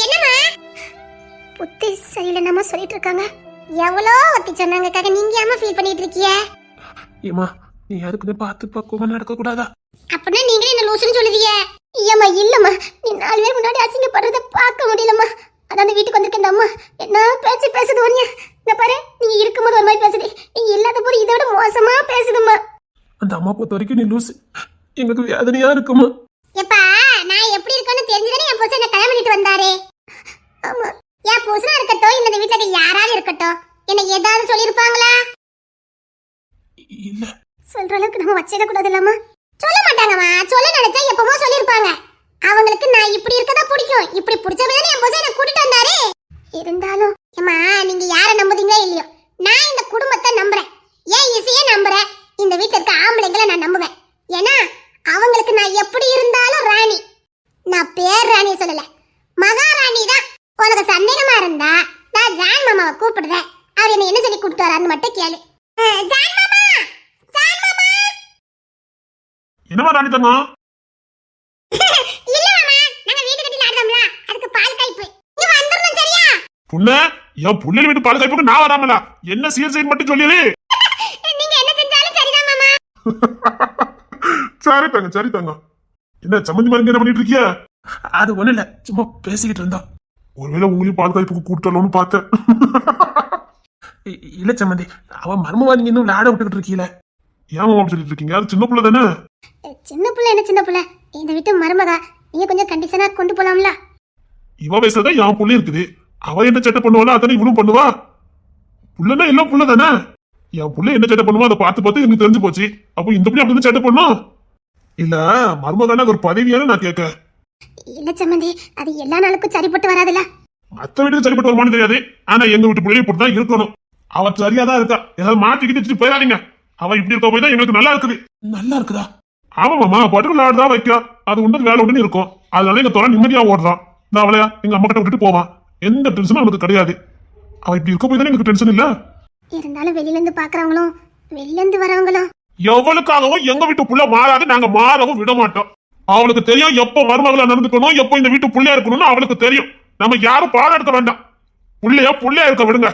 என்னமா புத்தி சரியில்லைன்னு சொல்லிட்டு இருக்காங்க. எவ்வளோ ஒத்தி சொன்னாங்கக்காக நீங்க ஏமா ஃபீல் பண்ணிட்டு இருக்கீங்க? ஏமா, நீ அதுக்கு பார்த்து பக்குவமா நடக்க கூடாதா? அப்படின்னா நீங்களே என்ன லூசுன்னு சொல்லுவீங்க? ஐயம்மா இல்லம்மா, நீ 4 பேர் முன்னாடி அசிங்கப்படுறத பார்க்க முடியலம்மா. அதான் வீட்டுக்கு வந்திருக்க இந்த அம்மா என்ன பேச்சு பேசுது ஒன்னியா. இந்த பாரு, நீ இருக்கும்போது ஒரு மாதிரி பேசுது, நீ இல்லாத போது இதோட மோசமா பேசுதும்மா. அந்த அம்மா பொறுத்த வரைக்கும் நீ லூசு, எங்களுக்கு வேதனையா இருக்குமா? எப்பா, நான் எப்படி இருக்கேன்னு தெரிஞ்சுதானே என் புருஷன் என்ன கல்யாணம் பண்ணிட்டு வந்தாரு. ஆமா, என் புருஷனா இருக்கட்டும், இந்த வீட்டுல யாராவது இருக்கட்டும், என்ன ஏதாவது சொல்லிருப்பாங்களா? இல்ல. சொல்ற அளவுக்கு நம்ம வச்சிட கூடாது இல்லம்மா. சொல்ல மாட்டாங்கம்மா, சொல்ல நினைச்சா எப்பமோ சொல்லிருப்பாங்க. அவங்களுக்கு நான் இப்படி இருக்கதா பிடிக்கும், இப்படி பிடிச்சவங்க என் புருஷன் என்ன கூட்டிட்டு வந்தாரு. இருந்தாலும் அம்மா, நீங்க யாரை நம்புதீங்களோ இல்லையோ, நான் இந்த குடும்பத்தை நம்புறேன், ஏன் இசையை நம்புறேன், இந்த வீட்டுல இருக்க மாமாவை கூப்பிடுறேன். அவர் என்ன சொல்லி கூப்பிட்டு வரான்னு மட்டும் கேளு. ஜான் மாமா, ஜான் மாமா. என்னமா ராணி தங்கம்? இல்ல மாமா, நாங்க வீடு கட்டி ஆடுறோம்ல, அதுக்கு பால் காய்ப்பு. நீ வந்துறணும் சரியா? புள்ள, என் புள்ளைய வீட்டு பால் காய்ப்புக்கு நான் வராமலா? என்ன சீர் மட்டும் சொல்லிடு. நீங்க என்ன செஞ்சாலும் சரிதான் மாமா. சரி தங்கம். என்ன சம்மந்தி மாதிரி என்ன பண்ணிட்டு இருக்கியா? அது ஒண்ணு இல்ல, சும்மா பேசிக்கிட்டு இருந்தா. ஒருவேளை உங்களையும் பால் காய்ப்புக்கு கூப்பிட்டோம்னு பார்த்தேன். இல்ல சம்மந்தி, அவன் மர்மமா நீங்க இன்னும் விளையாட விட்டுக்கிட்டு இருக்கீல. ஏன் மாமா சொல்லிட்டு இருக்கீங்க? அது சின்ன பிள்ளை தானே. சின்ன பிள்ளை என்ன சின்ன பிள்ளை, இந்த வீட்டு மருமகா, நீங்க கொஞ்சம் கண்டிஷனா கொண்டு போலாம்ல. இவ வயசுலதான் என் புள்ள இருக்குது. அவ என்ன சேட்டை பண்ணுவாளோ அத்தனை இவனும் பண்ணுவா. புள்ளனா எல்லாம் புள்ள தானே. என் புள்ள என்ன சேட்டை பண்ணுவா அதை பார்த்து பார்த்து எனக்கு தெரிஞ்சு போச்சு. அப்போ இந்த புள்ளி அப்படி சேட்டை பண்ணும் இல்ல? மருமகான ஒரு பதவியான நான் கேட்க. இல்ல சம்மந்தி, அது எல்லா நாளுக்கும் சரிப்பட்டு வராதுல்ல. மத்த வீட்டுக்கு சரிப்பட்டு வருமானு தெரியாது, ஆனா எங்க வீட்டு பிள்ளைய இப்படிதான் இருக்கணும். அவ சரியாதான் இருக்கா, ஏதாவது மாட்டிக்கிட்டு வச்சுட்டு போயிடாதீங்க. அவ இப்படி இருக்க போய் தான் எங்களுக்கு நல்லா இருக்குது. நல்லா இருக்குதா? ஆமா மாமா, பட்டுக்குள்ள ஆடுதான் வைக்கா, அது உண்டு வேலை உண்டுன்னு இருக்கும். அதனால எங்க தொலை நிம்மதியா ஓடுறான். நான் அவளையா எங்க அம்மா கிட்ட விட்டுட்டு போவான். எந்த டென்ஷனும் அவனுக்கு கிடையாது. அவ இப்படி இருக்க போய் தானே எனக்கு டென்ஷன் இல்ல. இருந்தாலும் வெளியில இருந்து பாக்குறவங்களும் வெளியில இருந்து வரவங்களும் எவளுக்காகவும் எங்க வீட்டு புள்ள மாறாது, நாங்க மாறவும் விட மாட்டோம். அவளுக்கு தெரியும் எப்ப மருமகளா நடந்துக்கணும், எப்ப இந்த வீட்டு புள்ளையா இருக்கணும்னு அவளுக்கு தெரியும். நம்ம யாரும் பாடம் எடுக்க வேண்டாம். புள்ளையா இருக்க விடுங்க.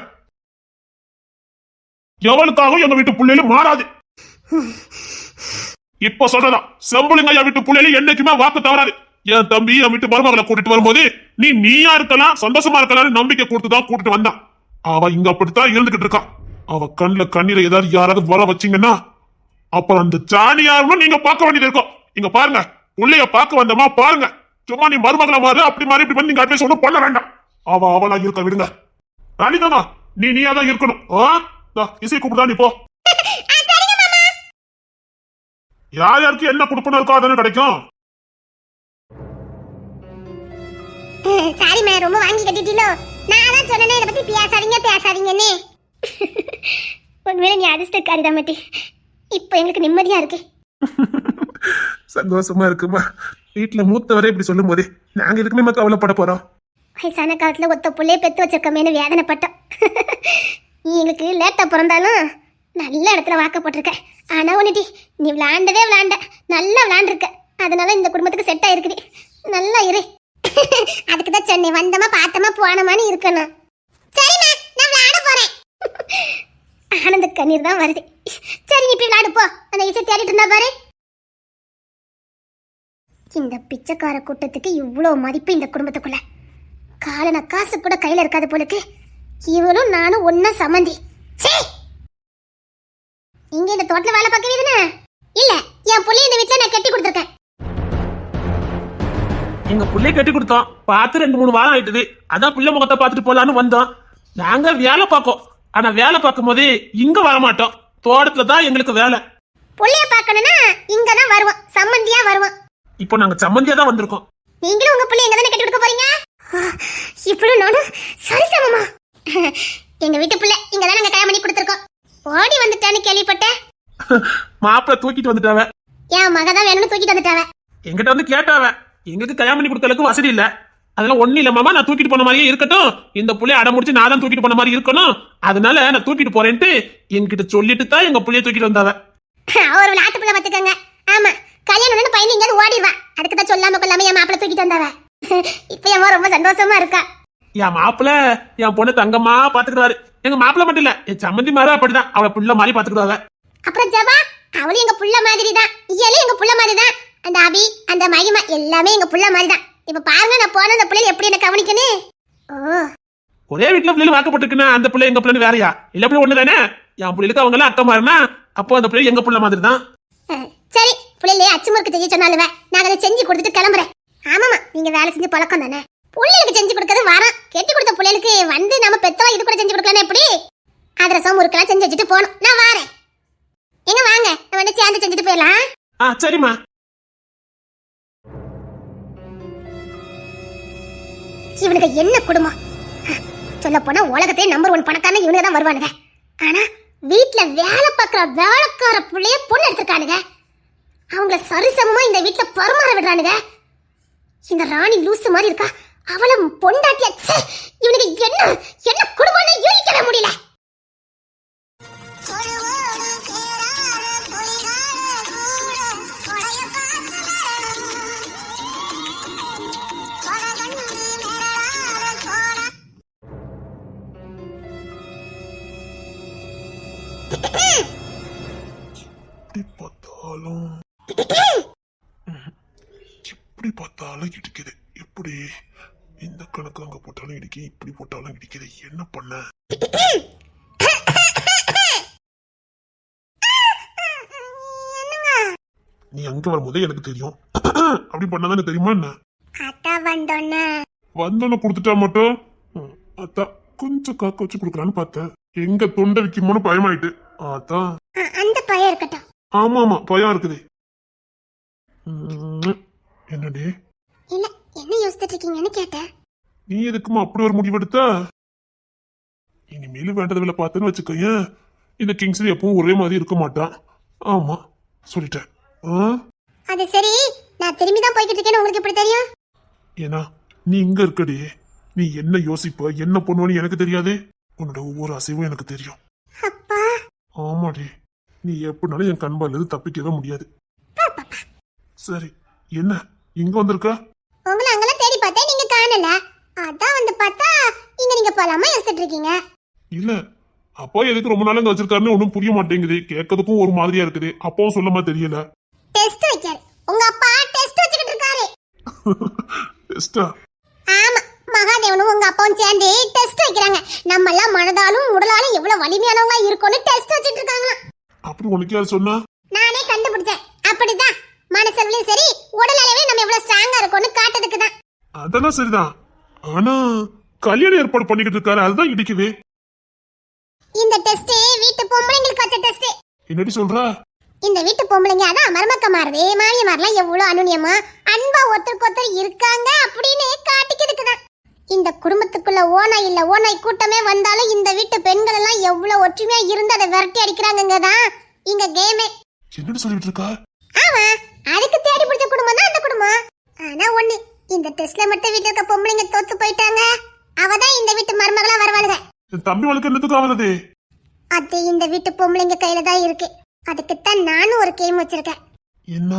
எவளுக்காகவும் எங்க வீட்டு புள்ளையில மாறாது. இப்ப சொல்லலாம், செம்புலிங்க என் வீட்டு புள்ளையில என்னைக்குமே வாக்கு தவறாது. என் தம்பி என் வீட்டு மருமகளை கூட்டிட்டு வரும்போது நீயா இருக்கலாம், சந்தோஷமா இருக்கலாம் நம்பிக்கை கொடுத்துதான் கூட்டிட்டு வந்தான். அவ இங்க அப்படித்தான் இருந்துகிட்டு இருக்கான். அவ கண்ணுல கண்ணீரை ஏதாவது யாராவது வர வச்சீங்கன்னா அப்புறம் அந்த ஜானி யாருன்னு நீங்க பார்க்க வேண்டியது இருக்கும். இங்க பாருங்க, புள்ளைய பார்க்க வந்தமா பாருங்க. சும்மா நீ மருமகளை மாறு அப்படி மாறி இப்படி நீங்க அட்வைஸ் ஒன்றும் பண்ண வேண்டாம். அவளா இருக்க விடுங்க. ராணிதானா, நீயா தான் இருக்கணும். இசை கூப்பிட்டா நீ போ. யாருக்கு என்ன கொடுப்பணும் இருக்கோ அதானே கிடைக்கும். சாரி மே, ரொம்ப வாங்கி கட்டிட்டீங்களோ? நான் அதான் சொன்னேனே இதை பத்தி பேசாதீங்கன்னு. உண்மையில நீ அதிர்ஷ்டக்காரி தான் மட்டி. இப்போ எங்களுக்கு நிம்மதியா இருக்கு. சந்தோஷமா இருக்குமா? வீட்டுல மூத்தவரே இப்படி சொல்லும் போதே நாங்க இதுக்குமே கவலைப்பட போறோம். வயசான காலத்துல ஒத்த புள்ளைய பெத்து வச்சிருக்கமேனு வேதனைப்பட்டோம். நீ எங்களுக்கு லேட்டா பிறந்தாலும் நல்ல இடத்துல வாக்கப்பட்டிருக்க. ஆனா ஒன்னுட்டி, நீ விளையாண்ட நல்லா விளையாண்டுருக்க. அதனால இந்த குடும்பத்துக்கு செட் ஆயிருக்குது. நல்லா இரு. அதுக்குதான் சென்னை வந்தமா பார்த்தமா போனமான்னு இருக்கணும். சரிண்ணா, நான் விளையாட போறேன். ஆனந்த கண்ணீர் தான் வருது. சரி, நீ போய் விளையாடு போ. அந்த இசை தேடிட்டு இருந்தா பாரு. இந்த பிச்சைக்கார கூட்டத்துக்கு இவ்வளவு மதிப்பு இந்த குடும்பத்துக்குள்ள. காலன காசு கூட கையில இருக்காது போலுக்கு. இவளும் நானும் ஒன்னா சம்மந்தி. இங்க இந்த தோட்டல வேலை பார்க்க வீதுனா இல்ல, என் புள்ளைய இந்த வீட்டுல நான் கட்டி கொடுத்துருக்கேன். எங்க புள்ளைய கட்டி கொடுத்தோம், பார்த்து 2-3 வாரம் ஆயிட்டுது. அதான் புள்ள முகத்தை பார்த்துட்டு போலான்னு வந்தோம். நாங்க வேலை பார்க்கோம், ஆனா வேலை பார்க்கும் போது இங்க வர மாட்டோம். தோட்டத்துல தான் எங்களுக்கு வேலை. புள்ளைய பார்க்கணும்னா இங்கதான் வருவோம், சம்மந்தியா வருவோம். இப்போ நாங்க சம்மந்தியா தான் வந்திருக்கோம். நீங்களும் உங்க புள்ளைய எங்க தானே கட்டி கொடுக்க போறீங்க? இப்படி நானும் சரிசமமா. எங்க வீட்டு புள்ள இங்க தான் நாங்க கல்யாணம் பண்ணி கொடுத்துருக்கோம். ஓடி வந்துட்டான்னு கேள்விப்பட்டேன். மாப்பிள்ள தூக்கிட்டு வந்துட்டாவ. என் மக தான் வேணும்னு தூக்கிட்டு வந்துட்டாவ. எங்கிட்ட வந்து கேட்டாவ, எங்களுக்கு கல்யாணம் பண்ணி கொடுக்கறதுக்கு வசதி இல்ல. அதெல்லாம் ஒண்ணு இல்ல மாமா, நான் தூக்கிட்டு போன மாதிரியே இருக்கட்டும். இந்த புள்ளைய அடம் முடிச்சு நான் தான் தூக்கிட்டு போன மாதிரி இருக்கணும். அதனால நான் தூக்கிட்டு போறேன்ட்டு என்கிட்ட சொல்லிட்டு தான் எங்க புள்ளைய தூக்கிட்டு வந்தாவ. ஒரு விளையாட்டு புள்ள பாத்துக்கங்க. ஆமா, கல்யாணம் பையன் எங்கேயாவது ஓடிடுவா. அதுக்கு தான் சொல்லாம கொள்ளாம என் மாப்பிள்ள தூக்கிட்டு வந்தாவ. இப்ப என் ரொம்ப சந்தோஷமா இருக்கா. என் மாப்பிள்ள என் பொண்ணு தங்கம்மா பாத்துக்கிடுவாரு. எங்க மாப்பிள்ள மட்டும் இல்ல, என் சம்மந்தி மாதிரி அப்படிதான் அவளை புள்ள மாதிரி பாத்துக்கிடுவாங்க. அப்புறம் ஜபா, அவளும் எங்க புள்ள மாதிரி தான். இயலும் எங்க புள்ள மாதிரி தான். அந்த அபி, அந்த மகிமா எல்லாமே எங்க புள்ள மாதிரி தான். இப்ப பாருங்க, நான் போன அந்த பிள்ளைய எப்படி என்ன கவனிக்கணும். ஒரே வீட்டுல பிள்ளைகள் வாக்கப்பட்டிருக்குன்னா அந்த பிள்ளை எங்க பிள்ளைன்னு வேறையா? இல்ல அப்படி ஒண்ணு தானே. என் பிள்ளைகளுக்கு அவங்க எல்லாம் அக்கா மாதிரினா அப்போ அந்த பிள்ளை எங்க புள்ள மாதிரி தான். சரி, பிள்ளைல அச்சுமுறுக்கு செய்ய சொன்னாலுவே நாங்க அதை செஞ்சு கொடுத்துட்டு கிளம்புறேன். ஆமாமா, நீங்க வேலை செஞ்சு பழக்கம் தானே. பிள்ளைகளுக்கு செஞ்சு கொடுக்கறது வரோம். கெட்டி கொடுத்த பிள்ளைகளுக்கு வந்து நம்ம பெத்தவா இது கூட செஞ்சு கொடுக்கலாம். எப்படி அதிரசம் முறுக்கெல்லாம் செஞ்சு வச்சுட்டு போகணும். நான் வாரேன். எங்க வாங்க, நம்ம வந்து சேர்ந்து செஞ்சுட்டு போயிடலாம். சரிம்மா. இவனுக்கு என்ன குடும்பம்? சொல்ல போனா உலகத்தையே நம்பர் 1 பணக்காரன் இவனுக்கு தான் வருவானுங்க. ஆனா வீட்டுல வேலை பார்க்கிற வேலைக்கார பிள்ளைய பொண்ணு எடுத்திருக்கானுங்க. அவங்கள சரிசமமா இந்த வீட்டுல பரமாற விடுறானுங்க. இந்த ராணி லூசு மாதிரி இருக்கா, அவளை பொண்டாட்டியா. இவனுக்கு என்ன என்ன குடும்பம்னு யோசிக்க எப்படி பார்த்தாலும் எப்படி பார்த்தாலும் இடிக்குது. எப்படி இந்த கணக்கு அங்க போட்டாலும் இடிக்கு, இப்படி போட்டாலும் இடிக்குது. என்ன பண்ண? நீ அங்க வரும்போதே எனக்கு தெரியும். அப்படி பண்ணாதானே தெரியுமா என்ன? அத்தா வந்தோன்னே வந்தோன்னு கொடுத்துட்டா மட்டும் அதான் கொஞ்சம் காக்க வச்சு கொடுக்கலான்னு பார்த்தேன். எங்க தொண்டை விக்குமோன்னு பயமாயிட்டு அதான். அந்த பையன் இருக்கட்டும். ஆமா ஆமா பயம் இருக்குது. என்னடி இல்ல என்ன யோசிச்சுட்டு இருக்கீங்கன்னு கேட்டேன். நீ எதுக்குமா அப்படி ஒரு முடிவெடுத்த? இனிமேலும் வேண்டதில்ல பார்த்தேன்னு வச்சுக்கோயேன், இந்த கிங்ஸ்லி எப்பவும் ஒரே மாதிரி இருக்க மாட்டான். ஆமா சொல்லிட்டேன். அது சரி, நான் திரும்பி தான் போய்கிட்டு இருக்கேன்னு உங்களுக்கு எப்படி தெரியும்? ஏன்னா நீ இங்க இருக்கடி. நீ என்ன யோசிப்ப, என்ன பண்ணுவன்னு எனக்கு தெரியாது. உன்னோட ஒவ்வொரு அசைவும் எனக்கு தெரியும். அப்பா ஆமாடி, நீ எப்படினாலும் என் கண்பால இருந்து தப்பிக்கவே முடியாது. சரி என்ன இங்க வந்திருக்க? உங்களை அங்கெல்லாம் தேடி பார்த்தேன், நீங்க காணல. அதான் வந்து பார்த்தா இங்க நீங்க போலாமா யோசிச்சுட்டு இருக்கீங்க. இல்ல அப்பா எதுக்கு ரொம்ப நாள் இங்க வச்சிருக்காருன்னு ஒன்னும் புரிய மாட்டேங்குது. கேட்கறதுக்கும் ஒரு மாதிரியா இருக்குது. அப்பாவும் சொல்லாம தெரியல. டெஸ்ட் வைக்காரு உங்க அப்பா, டெஸ்ட் வச்சுக்கிட்டு இருக்காரு. டெஸ்டா? ஆமா, மகாதேவனும் உங்க அப்பாவும் சேர்ந்து டெஸ்ட் வைக்கிறாங்க. நம்ம எல்லாம் மனதாலும் உடலாலும் எவ்வளவு வலிமையானவங்களா இருக்கும்னு டெஸ்ட் வச்சிட்டு இருக்காங்க. அப்படி உனக்கு யார் சொன்னா? நானே கண்டுபிடிச்சேன். அப்படிதான், மனசளவுலயும் சரி உடல் அளவே நம்ம எவ்வளவு ஸ்ட்ராங்கா இருக்கோம்னு காட்டுறதுக்கு தான். அதெல்லாம் சரிதான். ஆனா கல்யாணம் ஏற்பாடு பண்ணிக்கிட்டு இருக்காரு, அதுதான் இடிக்குது. இந்த டெஸ்ட் வீட்டு பொம்பளைங்களுக்கு வச்ச டெஸ்ட். என்னடி சொல்ற? இந்த வீட்டு பொம்பளைங்க அதான் மருமக்க மாறுது மாமியார்லாம் எவ்வளவு அனுநியமா அன்பா ஒருத்தருக்கு ஒருத்தர் இருக்காங்க அப்படின்னு காட்டிக்கிறதுக்கு தான். இந்த குடும்பத்துக்குள்ள ஓனாய் இல்ல ஓனாய் கூட்டமே வந்தாலும் இந்த வீட்டு பெண்கள் எல்லாம் எவ்வளவு ஒற்றுமையா இருந்து அதை விரட்டி அடிக்கிறாங்க தான் இங்க கேமே. என்னடி சொல்லிட்டு இருக்கா? ஆமா, அதுக்கு தேடி பிடிச்ச குடும்பம் தான் அந்த குடும்பம். ஆனா ஒண்ணு, இந்த டெஸ்ட்ல மட்டும் வீட்டுல இருக்க பொம்பளைங்க தோத்து போயிட்டாங்க. அவதான் இந்த வீட்டு மருமகளா வருவாளுங்க. என் தம்பி வழக்கு என்னத்துக்கு ஆகுது? அது இந்த வீட்டு பொம்பளைங்க கையில தான் இருக்கு. அதுக்குத்தான் நானும் ஒரு கேம் வச்சிருக்கேன். என்ன?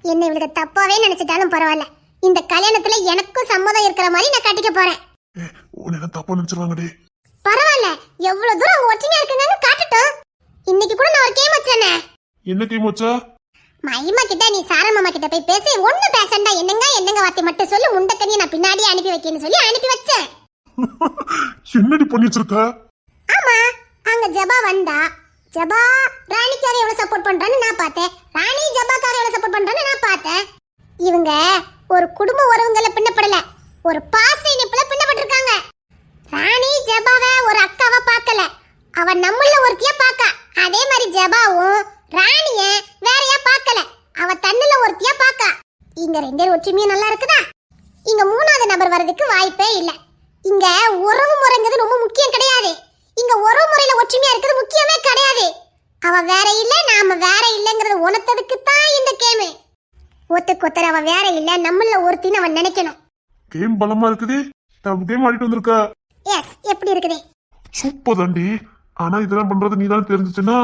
என்ன இவளுக்கு தப்பாவே நினைச்சிட்டாலும் பரவாயில்ல, இந்த கல்யாணத்துல எனக்கும் சம்மதம் இருக்கிற மாதிரி நான் கட்டிக்க போறேன். உன்னை தப்பா நினைச்சிருவாங்கடி. பரவாயில்ல, எவ்வளவு தூரம் அவங்க ஒற்றுமையா இருக்குங்கன்னு காட்டுட்டோம். இன்னைக்கு கூட நான் ஒரு கேம் வச்சேனே. என்ன கேம் வச்சா? மகிமா கிட்ட நீ சாரா மாமா கிட்ட போய் பேசி ஒண்ணு பேசண்டா, என்னங்க வார்த்தை மட்டும் சொல்லி முண்டக்கனியை நான் பின்னாடியே அனுப்பி வைக்கேன்னு சொல்லி அனுப்பி வச்சேன். என்னடி பண்ணி வச்சிருக்க? ஆமா, அங்க ஜபா வந்தா ஜபா ராணிக்காக எவ்வளவு சப்போர்ட் பண்றான்னு நான் பார்த்தேன். ராணி ஜபாக்காக எவ்வளவு சப்போர்ட் பண்றான்னு நான் பார்த்தேன். இவங்க ஒரு குடும்ப உறவுங்கள பின்னப்படல, ஒரு பாச இணைப்புல பின்னப்பட்டிருக்காங்க. ராணி ஜபாவை ஒரு அக்காவா பார்க்கல, அவ நம்மள ஒருத்தியா பாக்கா. அதே மாதிரி ஜபாவும் ராணிய வேறையா பார்க்கல, அவ தன்னுல ஒருத்தியா பாக்கா. இங்க ரெண்டே ஒற்றுமையும் நல்லா இருக்குதா? இங்க மூணாவது நபர் வர்றதுக்கு வாய்ப்பே இல்ல. இங்க உறவு முறைங்கிறது ரொம்ப முக்கியம் கிடையாது. இங்க உறவு முறையில ஒற்றுமையா இருக்கிறது முக்கியமே கிடையாது. அவ வேற இல்ல, நாம வேற இல்லங்கிறது உணர்த்ததுக்கு தான் இந்த கேம். ஒத்துக்கொத்தர் அவ வேற இல்ல, நம்மள ஒருத்தின்னு அவன் நினைக்கணும். கேம் பலமா இருக்குது. நம்ம கேம் ஆடிட்டு வந்திருக்க. எஸ், எப்படி இருக்குது? சூப்பர் தாண்டி. ஆனா இதெல்லாம் பண்றது நீ தான் தெரிஞ்சுச்சுன்னா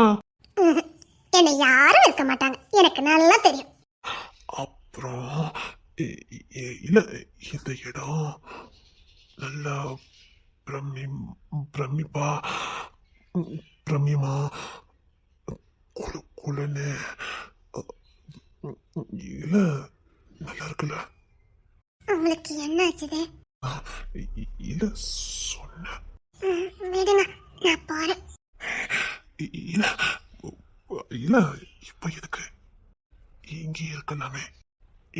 என்னை யாரும் இருக்க மாட்டாங்க, எனக்கு நல்லா தெரியும். அப்புறம் இல்ல இந்த இடம் நல்லா பிரமிப்பா பிரமியமா குழுன்னு இல்ல நல்லா இருக்குல்ல? உங்களுக்கு என்ன ஆச்சுது? இல்ல சொன்ன விடுங்க, நான் போறேன். இல்ல இல்ல இப்ப எதுக்கு? இங்கே இருக்கலாமே,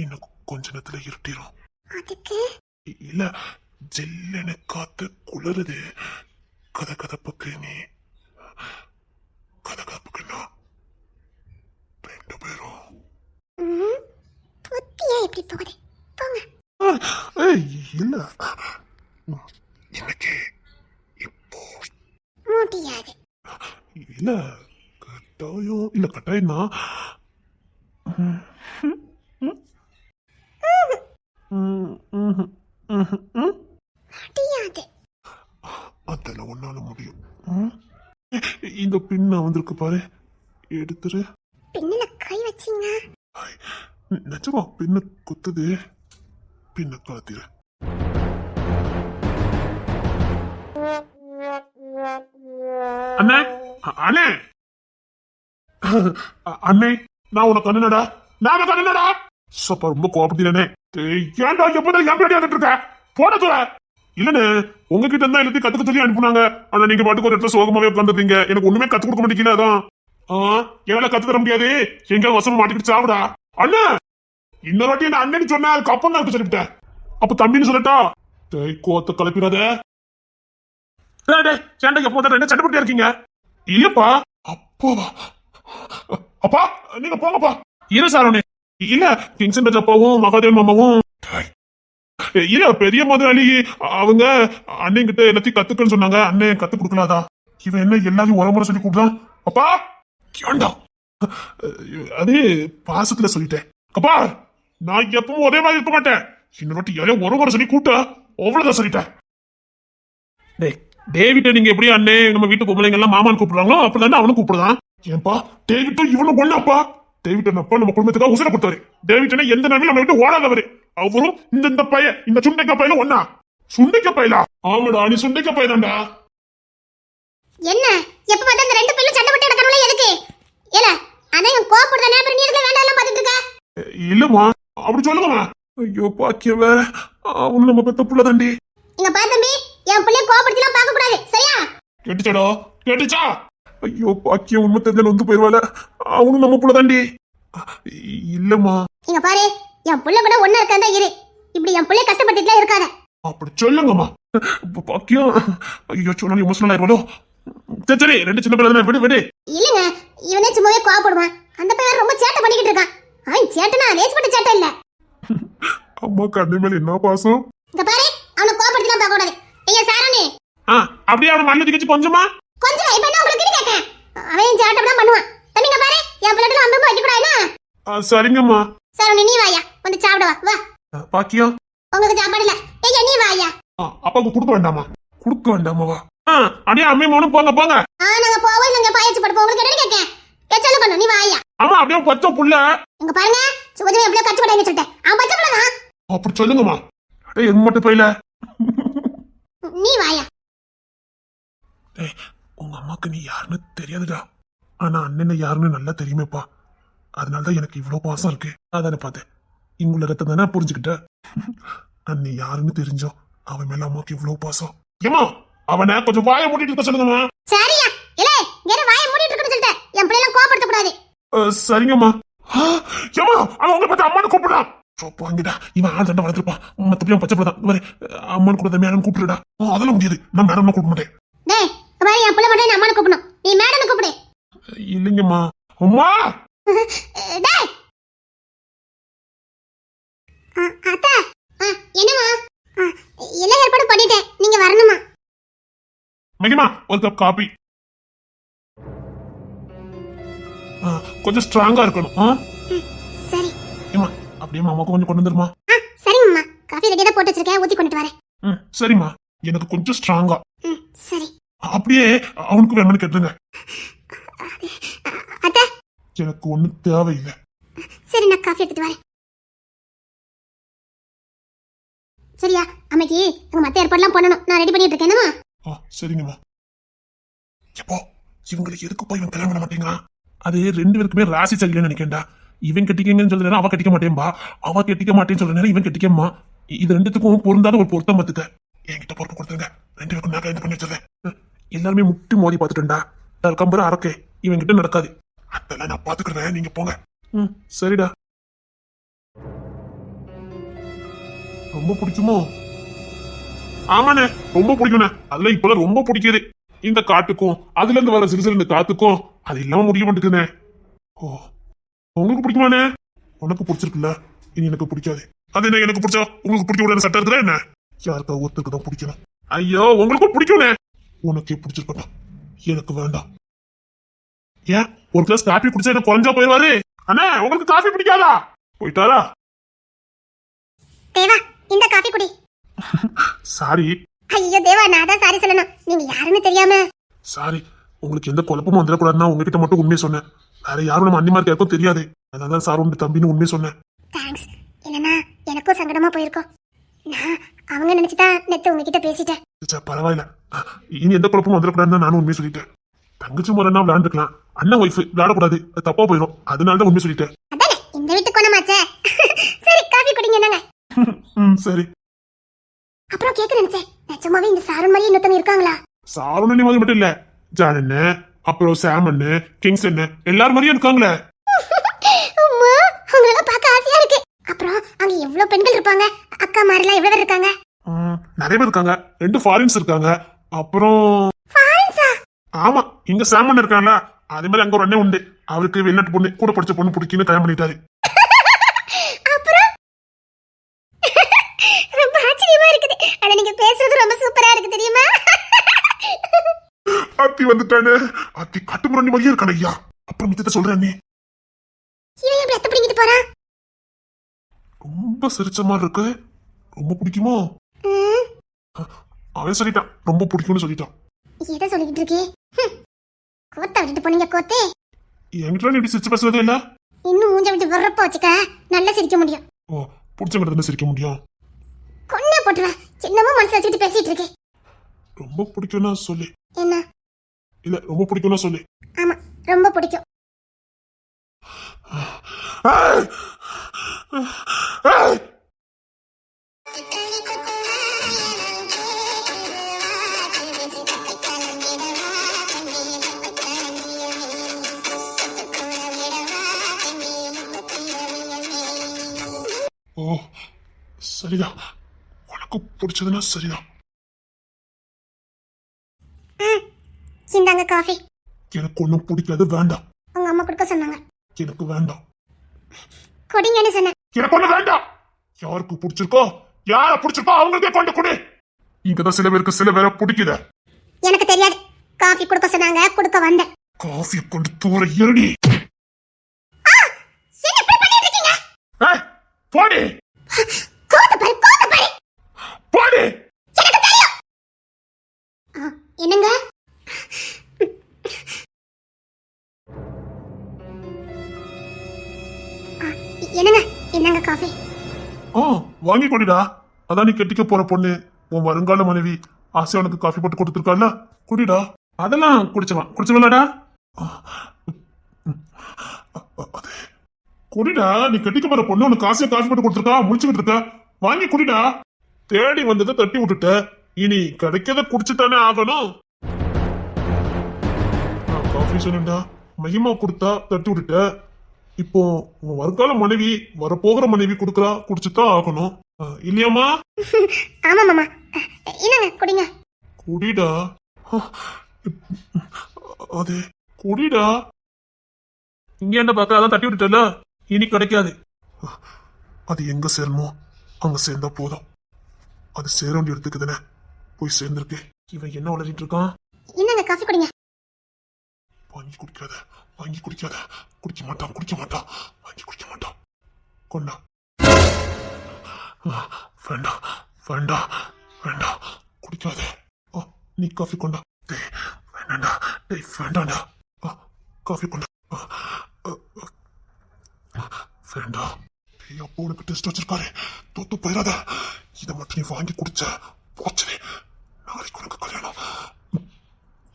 இன்னும் கொஞ்ச நேரத்துல இருட்டிரும். அதுக்கு இல்ல ஜெல்லென காத்து குளறுது. கதகதப்புக்கு நீ, கதகதப்புக்கு நான், ரெண்டு பேரும். புத்தியா எப்படி போகுது? போங்க. இல்ல எனக்கு இப்போ முடியாது. இல்ல கட்டாயம், இல்ல கட்டாயம் தான். முடியாது. அதெல்லாம் ஒன்னால முடியும். இந்த பின்ன வந்திருக்கு பாரு, எடுத்துரு. பின்னல கை வச்சீங்க? நிஜமா பின்ன குத்துது. பின்ன கலத்திரு. அண்ணே அண்ணே அண்ணே நான் உனக்கு கண்ணுனடா நான் கண்ணுனடா சப்பா ரொம்ப கோபப்படுறேனே ஏன்டா எப்பதான் என் பின்னாடி வந்துட்டு இருக்க போட தூர இல்லன்னு உங்ககிட்ட இருந்தா எல்லாத்தையும் கத்துக்க சொல்லி அனுப்புனாங்க ஆனா நீங்க பாட்டுக்கு ஒரு இடத்துல சோகமாவே உட்காந்துருக்கீங்க எனக்கு ஒண்ணுமே கத்து கொடுக்க மாட்டேங்கல அதான் என்னால கத்து தர முடியாது எங்க வசமா மாட்டிக்கிட்டு சாப்பிடா அண்ணா இன்னொரு வாட்டி என்ன அண்ணன்னு சொன்னா அதுக்கு அப்பம் தான் சொல்லிவிட்டேன் அப்ப தம்பின்னு சொல்லட்டா கோத்த கலப்பிடாத சேண்டைக்கு எப்போ ரெண்டு சண்டை போட்டியா இருக்கீங்க இல்லப்பா அப்பாவா அப்பா நீங்க போங்கப்பா இரு சாரோனே இல்ல கிங்சன் ராஜ் அப்பாவும் மகாதேவன் மாமாவும் இல்ல பெரிய முதலாளி அவங்க அண்ணன் கிட்ட எல்லாத்தையும் கத்துக்கன்னு சொன்னாங்க அண்ணன் கத்து கொடுக்கலாதா இவன் என்ன எல்லாத்தையும் உரமுறை சொல்லி கூப்பிடான் அப்பா கேண்டா அது பாசத்துல சொல்லிட்டேன் அப்பா நான் எப்பவும் ஒரே மாதிரி இருக்க மாட்டேன் இன்னொரு வாட்டி யாரையும் உரமுறை சொல்லி கூப்பிட்டா அவ்வளவுதான் சொல்லிட்டேன் டேவிட்ட நீங்க எப்படி அண்ணே நம்ம வீட்டு பொம்பளைங்க எல்லாம் மாமான்னு கூப்பிடுறாங்களோ அப்படிதானே அவனும் கூப்பிடுறான் ஏன்பா டேவிட்டும் இவனும் ஒண்ணாப்பா டேவிட் அப்பா நம்ம குடும்பத்துக்காக உசுர கொடுத்தாரு டேவிட்னா எந்த நாளும் நம்ம விட்டு ஓடாதவரு அவரும் இந்த பையன் இந்த சுண்டைக்க பையல ஒண்ணா சுண்டைக்க பையலா ஆமாடா நீ சுண்டைக்க பையதான்டா என்ன எப்ப பார்த்தா இந்த ரெண்டு பேரும் சண்டை போட்டு நடக்கறவளே எதுக்கு ஏல அண்ணன் கோபப்படுறனே அப்புறம் நீ எதுக்கு வேண்டாம் எல்லாம் பாத்துட்டு இருக்க இல்லம்மா அப்படி சொல்லுங்கம்மா ஐயோ பாக்கியம் வேற அவனு நம்ம பெத்த புள்ள தாண்டி இங்க பாரு தம்பி என் பிள்ளைய கோபப்படுத்திலாம் பார்க்க கூடாது சரியா கேட்டுச்சாடா கேட்டுச்சா ஐயோ பாக்கியம் உண்மை தெரிஞ்சல வந்து போயிருவாள அவனும் நம்ம புள்ள தாண்டி இல்லம்மா இங்க பாரு என் புள்ள கூட ஒண்ணா இருக்காதா இரு இப்படி என் பிள்ளைய கஷ்டப்பட்டுட்டுலாம் இருக்காத அப்படி சொல்லுங்கம்மா பாக்கியம் ஐயோ சொன்னாலும் எமோஷனல் ஆயிருவாளோ சரி ரெண்டு சின்ன பிள்ளை விடு விடு இல்லங்க இவனே சும்மாவே கோபப்படுவான் அந்த பையன் ரொம்ப சேட்டை பண்ணிக்கிட்டு இருக்கான் அவன் சேட்டனா லேஸ்பட்ட சேட்டை இல்ல அம்மா கண்ணு மேல என்ன பாசம் இங்க பாரு அவனை கோபப்படுத்திலாம் பார்க்க கூடாது ஐயா சாரணி அப்படியே அவன் மண்ணு திக்கச்சு கொஞ்சமா கொஞ்சம் இப்ப என்ன உங்களுக்கு கேட்க அவன் சேட்டை தான் பண்ணுவான் தம்பிங்க பாரு என் பிள்ளைல அம்பு வைக்க கூடாதுனா சரிங்கம்மா சாரணி நீ வாயா வந்து சாப்பிட வா பாக்கியம் உங்களுக்கு சாப்பாடு இல்ல ஐயா நீ வாயா அப்பாவுக்கு கொடுக்க வேண்டாமா கொடுக்க வேண்டாமாவா அப்படியே அம்மே மோனும் போங்க போங்க நாங்க போவோம் நாங்க பாயச்சு படுப்போம் உங்களுக்கு என்ன கேட்க கேச்சல பண்ணு நீ வாயா ஆமா அப்படியே பச்சை புள்ள இங்க பாருங்க சுகஜமே எப்படியோ கச்சு போடாங்க சொல்லிட்டேன் அவன் பச்சை புள்ள தான் அப்படி சொல்லுங்கம்மா அடே எங்க மட்டும் போயில நீ வாயா உங்க அம்மாக்கு நீ யாருன்னு தெரியாதுடா ஆனா அண்ணன் யாருன்னு நல்லா தெரியுமேப்பா அதனாலதான் எனக்கு இவ்வளவு பாசம் இருக்கு அதானே பார்த்தேன் இங்குள்ள ரத்தம் தானே புரிஞ்சுக்கிட்ட அண்ணி யாருன்னு தெரிஞ்சோ அவன் மேல அம்மாக்கு இவ்வளவு பாசம் ஏமா அவனை கொஞ்சம் வாயை மூடிட்டு இருக்க சொல்லுங்கம்மா சரியா இல்ல வேற வாயை மூடிட்டு இருக்கன்னு சொல்லிட்டேன் என் பிள்ளைல கோபப்படுத்த கூடாது சரிங்கம்மா ஏமா அவன் உங்களை பார்த்து அம்மான்னு கூப்பிடுறான் வாங்கிடா இவன் ஆள் சண்டை வளர்த்துருப்பான் மத்தபடியும் பச்சை பிள்ளை அம்மான்னு கூட மேடம் கூப்பிடுடா அதெல்லாம் முடியாது நான் மேடம் கூப்பிட மாட்டேன் டேய் பாரு என் பிள்ளை மட்டும் அம்மான்னு கூப்பிடணும் நீ மேடம் கூப்பிடு இல்லைங்கம்மா அம்மா டேய் அத்தை என்னம்மா எல்லா ஏற்பாடு பண்ணிட்டேன் நீங்க வரணுமா மகிமா ஒரு கப் காபி கொஞ்சம் ஸ்ட்ராங்கா இருக்கணும் சரி ஏமா அப்படியே மாமாக்கு கொஞ்சம் கொண்டு வந்துருமா சரிங்கம்மா காஃபி ரெடியா தான் போட்டு வச்சிருக்கேன் ஊத்தி கொண்டு வரேன் சரிம்மா எனக்கு கொஞ்சம் ஸ்ட்ராங்கா சரி அப்படியே அவனுக்கு வேணும்னு கேட்டுருங்க அத்தை எனக்கு ஒண்ணும் தேவையில்லை சரி நான் காஃபி எடுத்துட்டு வரேன் சரியா அம்மைக்கு உங்க மத்த ஏற்பாடுலாம் பண்ணணும் நான் ரெடி பண்ணிட்டு இருக்கேன்மா சரிங்கம்மா எப்போ இவங்களுக்கு எதுக்கு போய் இவன் கல்யாணம் பண்ண மாட்டேங்கிறான் அது ரெண்டு பேருக்குமே ராசி சரியில்லைன்னு நினைக்கேன்டா இவன் கட்டிக்கங்கன்னு சொல்ற நேரம் அவ கட்டிக்க மாட்டேன்பா அவ கட்டிக்க மாட்டேன்னு சொல்ற நேரம் இவன் கட்டிக்கம்மா இது ரெண்டுத்துக்கும் பொருந்தாத ஒரு பொருத்தம் பார்த்துக்க என்கிட்ட பொறுப்பு கொடுத்துருங்க ரெண்டு பேருக்கும் நான் கைது பண்ணி வச்சிருக்கேன் எல்லாருமே முட்டி மோதி பார்த்துட்டேன்டா கம்பரம் அரக்கே இவன் கிட்ட நடக்காது அதெல்லாம் நான் பாத்துக்கிறேன் நீங்க போங்க சரிடா ரொம்ப பிடிக்குமோ ஆமாண்ணே ரொம்ப பிடிக்கும்ண்ணே அதுல இப்பெல்லாம் ரொம்ப பிடிக்குது இந்த காட்டுக்கும் அதுல இருந்து வர சிறு சிறு காத்துக்கும் அது இல்லாம முடிய மாட்டேங்குதுண்ணே ஓ உங்களுக்கு பிடிக்குமாண்ணே உனக்கு பிடிச்சிருக்குல்ல இனி எனக்கு பிடிக்காது அது என்ன எனக்கு பிடிச்சா உங்களுக்கு பிடிக்க விட சட்டம் இருக்குதா என்ன யாருக்கா ஒருத்தருக்கு தான் பிடிக்கணும் ஐயோ உங்களுக்கும் பிடிக்கும்ண்ணே உனக்கே பிடிச்சிருக்கட்டும் எனக்கு வேண்டாம் ஏன் ஒரு கிளாஸ் காபி குடிச்சா எனக்கு குறைஞ்சா போயிடுவாரு அண்ணே உங்களுக்கு காபி பிடிக்காதா போயிட்டாரா தேவா இந்த காபி குடி சாரி ஐயோ தேவா நான் தான் சாரி சொல்லணும் நீங்க யாருன்னு தெரியாம சாரி உங்களுக்கு எந்த குழப்பமும் வந்துடக்கூடாதுன்னா உங்ககிட்ட மட்டும் உண்மையை சொன்னேன் வேற யாரும் நம்ம அன்னிமார்க்கு யாருக்கும் தெரியாது அதனால சார் உண்டு தம்பின்னு உண்மையை சொன்னேன் தேங்க்ஸ் இல்லனா எனக்கும் சங்கடமா போயிருக்கும் நான் அவங்க நினைச்சுதான் நேத்து உங்ககிட்ட பேசிட்டேன் பரவாயில்ல இனி எந்த குழப்பமும் வந்துடக்கூடாதுன்னு நானும் உண்மையை சொல்லிட்டேன் தங்கச்சி முறைன்னா விளையாண்டுக்கலாம், அண்ணன் ஒய்ஃப் விளையாடக்கூடாது, அது தப்பா போயிடும். அதனாலதான் உண்மை சொல்லிட்டேன். அதானே இந்த வீட்டு குணமாச்சே. சரி காஃபி குடிங்க என்னங்க. சரி. அப்புறம் கேட்க நினைச்சேன், நிஜமாவே இந்த சாரன் மாதிரி இன்னொருத்தங்க இருக்காங்களா? சாருணி மாதிரி மட்டும் இல்ல, ஜான் அண்ணன், அப்புறம் சாம் அண்ணன், கிங்ஸ் அண்ணன், எல்லாரும் மாதிரியும் இருக்காங்களே. அம்மா அவங்கள பார்க்க ஆசையா இருக்கு. அப்புறம் அங்க எவ்வளவு பெண்கள் இருப்பாங்க, அக்கா மாதிரிலாம் எவ்வளவு பேர் இருக்காங்க? நிறைய பேர் இருக்காங்க, 2 ஃபாரின்ஸ் இருக்காங்க. அப்புறம் ஃபாரின்ஸா? ஆமா, இங்க சாம் அண்ணன் இருக்காங்களா, அதே மாதிரி அங்க ஒரு அண்ணன் உண்டு. அவருக்கு வெளிநாட்டு பொண்ணு, கூட படிச்ச பொண்ணு பிடிக்குன்னு கல்யாணம் பண்ணிட்டாரு. அப்புறம் ரொம்ப ஆச்சரியமா இருக்குது. ஆனா நீங்க பேசுறது ரொம்ப சூப்பரா இருக்கு தெரியுமா? அத்தி வந்துட்டானே, அத்தி கட்டுமுரணி மாதிரியே இருக்கான ஐயா. அப்புறம் மிச்சத்தை சொல்றேன் நீ. இவன் எப்படி அத்தை பிடிங்கிட்டு போறான்? ரொம்ப சிரிச்ச மாதிரி இருக்கு, ரொம்ப பிடிக்குமோ? ம், அவன் சொல்லிட்டான், ரொம்ப பிடிக்கும்னு சொல்லிட்டான். எதை சொல்லிக்கிட்டு இருக்கே? கோத்த விட்டுட்டு போனீங்க கோத்தே. என்கிட்ட நீ இப்படி சிரிச்சு பேசுறதே இல்ல. இன்னும் மூஞ்ச விட்டு வர்றப்ப வச்சுக்க நல்லா சிரிக்க முடியும். ஓ, பிடிச்சவங்கிட்ட தானே சிரிக்க முடியும். கொன்னே போட்டுருவேன். சின்னமா மனசுல வச்சுக்கிட்டு பேசிட்டு இருக்கேன். ரொம்ப பிடிக்கும்னா சொல்லு. என்ன? இல்ல, ரொம்ப பிடிக்கும்னா சொல்லு. ஆமா ரொம்ப பிடிக்கும். ஏய்! ஏய்! ஓ, சரிதான், உனக்கு பிடிச்சதுன்னா சரிதான். இந்தாங்க காஃபி. எனக்கு ஒண்ணும் பிடிக்காது, வேண்டாம். உங்க அம்மா கொடுக்க சொன்னாங்க. எனக்கு வேண்டாம். கொடிங்கன்னு சொன்னேன். எனக்கு ஒண்ணு வேண்டாம். யாருக்கு பிடிச்சிருக்கோ, யார பிடிச்சிருக்கோ அவங்களுக்கே கொண்டு கொடு. இங்கதான் சில பேருக்கு சில பேரை பிடிக்குத. எனக்கு தெரியாது. காஃபி கொடுக்க சொன்னாங்க, கொடுக்க வந்தேன். காஃபியை கொண்டு தூர இருடி. என்ன இப்படி பண்ணிட்டு இருக்கீங்க? போடி கோத்த பாரு, கோத்த பாரு. போடி. எனக்கு தெரியும். என்னங்க? என்னங்க என்னங்க காஃபி? வாங்கி கொடிடா. அதான் நீ கெட்டிக்க போற பொண்ணு, உன் வருங்கால மனைவி ஆசை உனக்கு காஃபி போட்டு கொடுத்துருக்கால, குடிடா. அதெல்லாம் குடிச்சவன்டா. அதே குடிடா, நீ கெட்டிக்க போற பொண்ணு உனக்கு ஆசையா காஃபி போட்டு கொடுத்துருக்கா, முடிச்சுக்கிட்டு இருக்க. வாங்கி குடிடா. தேடி வந்ததை தட்டி விட்டுட்ட, இனி கிடைக்கத குடிச்சுட்டானே ஆகணும். நான் காஃபி சொன்னேன்டா, மகிமா கொடுத்தா தட்டி விட்டுட்ட. இப்போ உன் வருங்கால மனைவி வரப்போகிற மனைவி கொடுக்கறா, குடிச்சுதான் ஆகணும். இல்லையாமா? ஆமா மாமா. என்னங்க குடிங்க. குடிடா. அதே குடிடா. இங்க என்ன பார்க்க, அதான் தட்டி விட்டுட்டல, இனி கிடைக்காது. அது எங்க சேரணுமோ அங்க சேர்ந்தா போதும். அது சேர வேண்டிய இடத்துக்கு தானே போய் சேர்ந்திருக்கு. இவன் என்ன உளறிட்டு இருக்கான்? என்னங்க காஃபி குடிங்க. வாங்கி குடிக்காத, வாங்கி குடிக்காத. குடிக்க மாட்டான், குடிக்க மாட்டான், வாங்கி குடிக்க மாட்டான். கொண்டா. வேண்டாம், வேண்டாம், வேண்டாம், குடிக்காத. நீ காஃபி கொண்டா. டேய் வேண்டாண்டா, டேய் வேண்டாண்டா. காஃபி கொண்டா. வேண்டாம். டேய், அப்போ உனக்கு டெஸ்ட் வச்சிருக்காரு, தோத்து போயிடாத. இதை மட்டும் நீ வாங்கி குடிச்ச போச்சு, நாளைக்கு உனக்கு கல்யாணம்.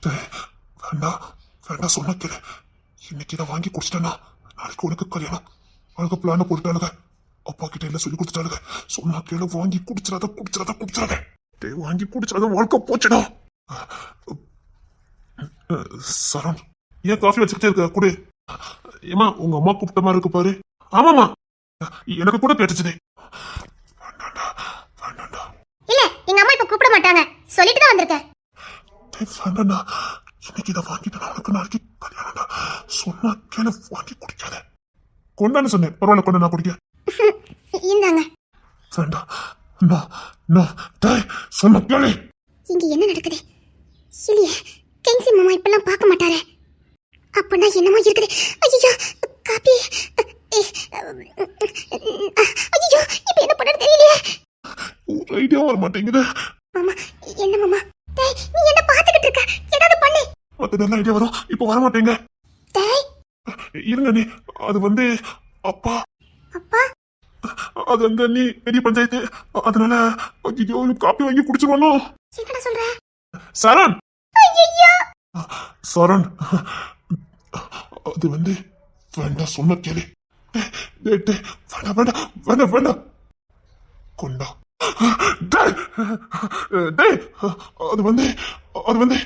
டேய் வேண்டாம், வேண்டாம், சொன்னா கேளு. இன்னைக்கு இதை வாங்கி குடிச்சிட்டேன்னா நாளைக்கு உனக்கு கல்யாணம். அழக பிளான போட்டுட்டாளுங்க, அப்பா கிட்ட எல்லாம் சொல்லி கொடுத்துட்டாளுங்க. சொன்னா கேளு, வாங்கி குடிச்சிடாத, குடிச்சிடாத, குடிச்சிடாத. டேய் வாங்கி குடிச்சிடாத, வாழ்க்கை போச்சுடா. சரண், ஏன் காஃபி வச்சுக்கிட்டே இருக்க? குடு. ஏமா உங்க அம்மா கூப்பிட்ட மாதிரி இருக்கு பாரு. ஆமாமா, எனக்கு கூட கேட்டுச்சுதே. வேண்டாண்டா, வேண்டாண்டா. இல்ல எங்க அம்மா இப்ப கூப்பிட மாட்டாங்க, சொல்லிட்டு தான் வந்திருக்கேன். டேய் வேண்டாண்டா, இன்னைக்கு இதை வாங்கிட்டு உனக்கு நாளைக்கு கல்யாணம்டா. சொன்னா கேளு, வாங்கி குடிக்காத. கொண்டான்னு சொன்னேன், பரவாயில்ல கொண்டு, நான் குடிக்க. இந்தாங்க. வேண்டாம், நோ நோ. டேய் சொன்ன கேளு. இங்க என்ன நடக்குது? இல்லையே, கென்சி மாமா இப்பெல்லாம் பார்க்க மாட்டாரே. அப்பனா என்னமோ இருக்குது. ஐயோ காப்பி. ஐயோ இப்ப என்ன பண்றது தெரியலையே. ஐடியா வர மாட்டேங்குது. மாமா என்ன மாமா? டேய் நீ என்ன பாத்துக்கிட்டு இருக்க? ஏதாவது பண்ணு. மத்த நல்ல ஐடியா வரும், இப்ப வர மாட்டேங்க. டேய் இருங்க நீ, அது வந்து அப்பா. அப்பா? அது அந்த நீ பெரிய பஞ்சாயத்து, அதனால ஐயோ காப்பி வாங்கி குடிச்சிருவானோ. என்னடா சொல்ற? சரண், ஐயோ சரண், அது வந்து வேண்டாம், சொன்ன கேளு. டேய், டேய், வேண்டாம் வேண்டாம் வேண்டாம் வேண்டாம், கொண்டா. டேய், டேய், அது வந்து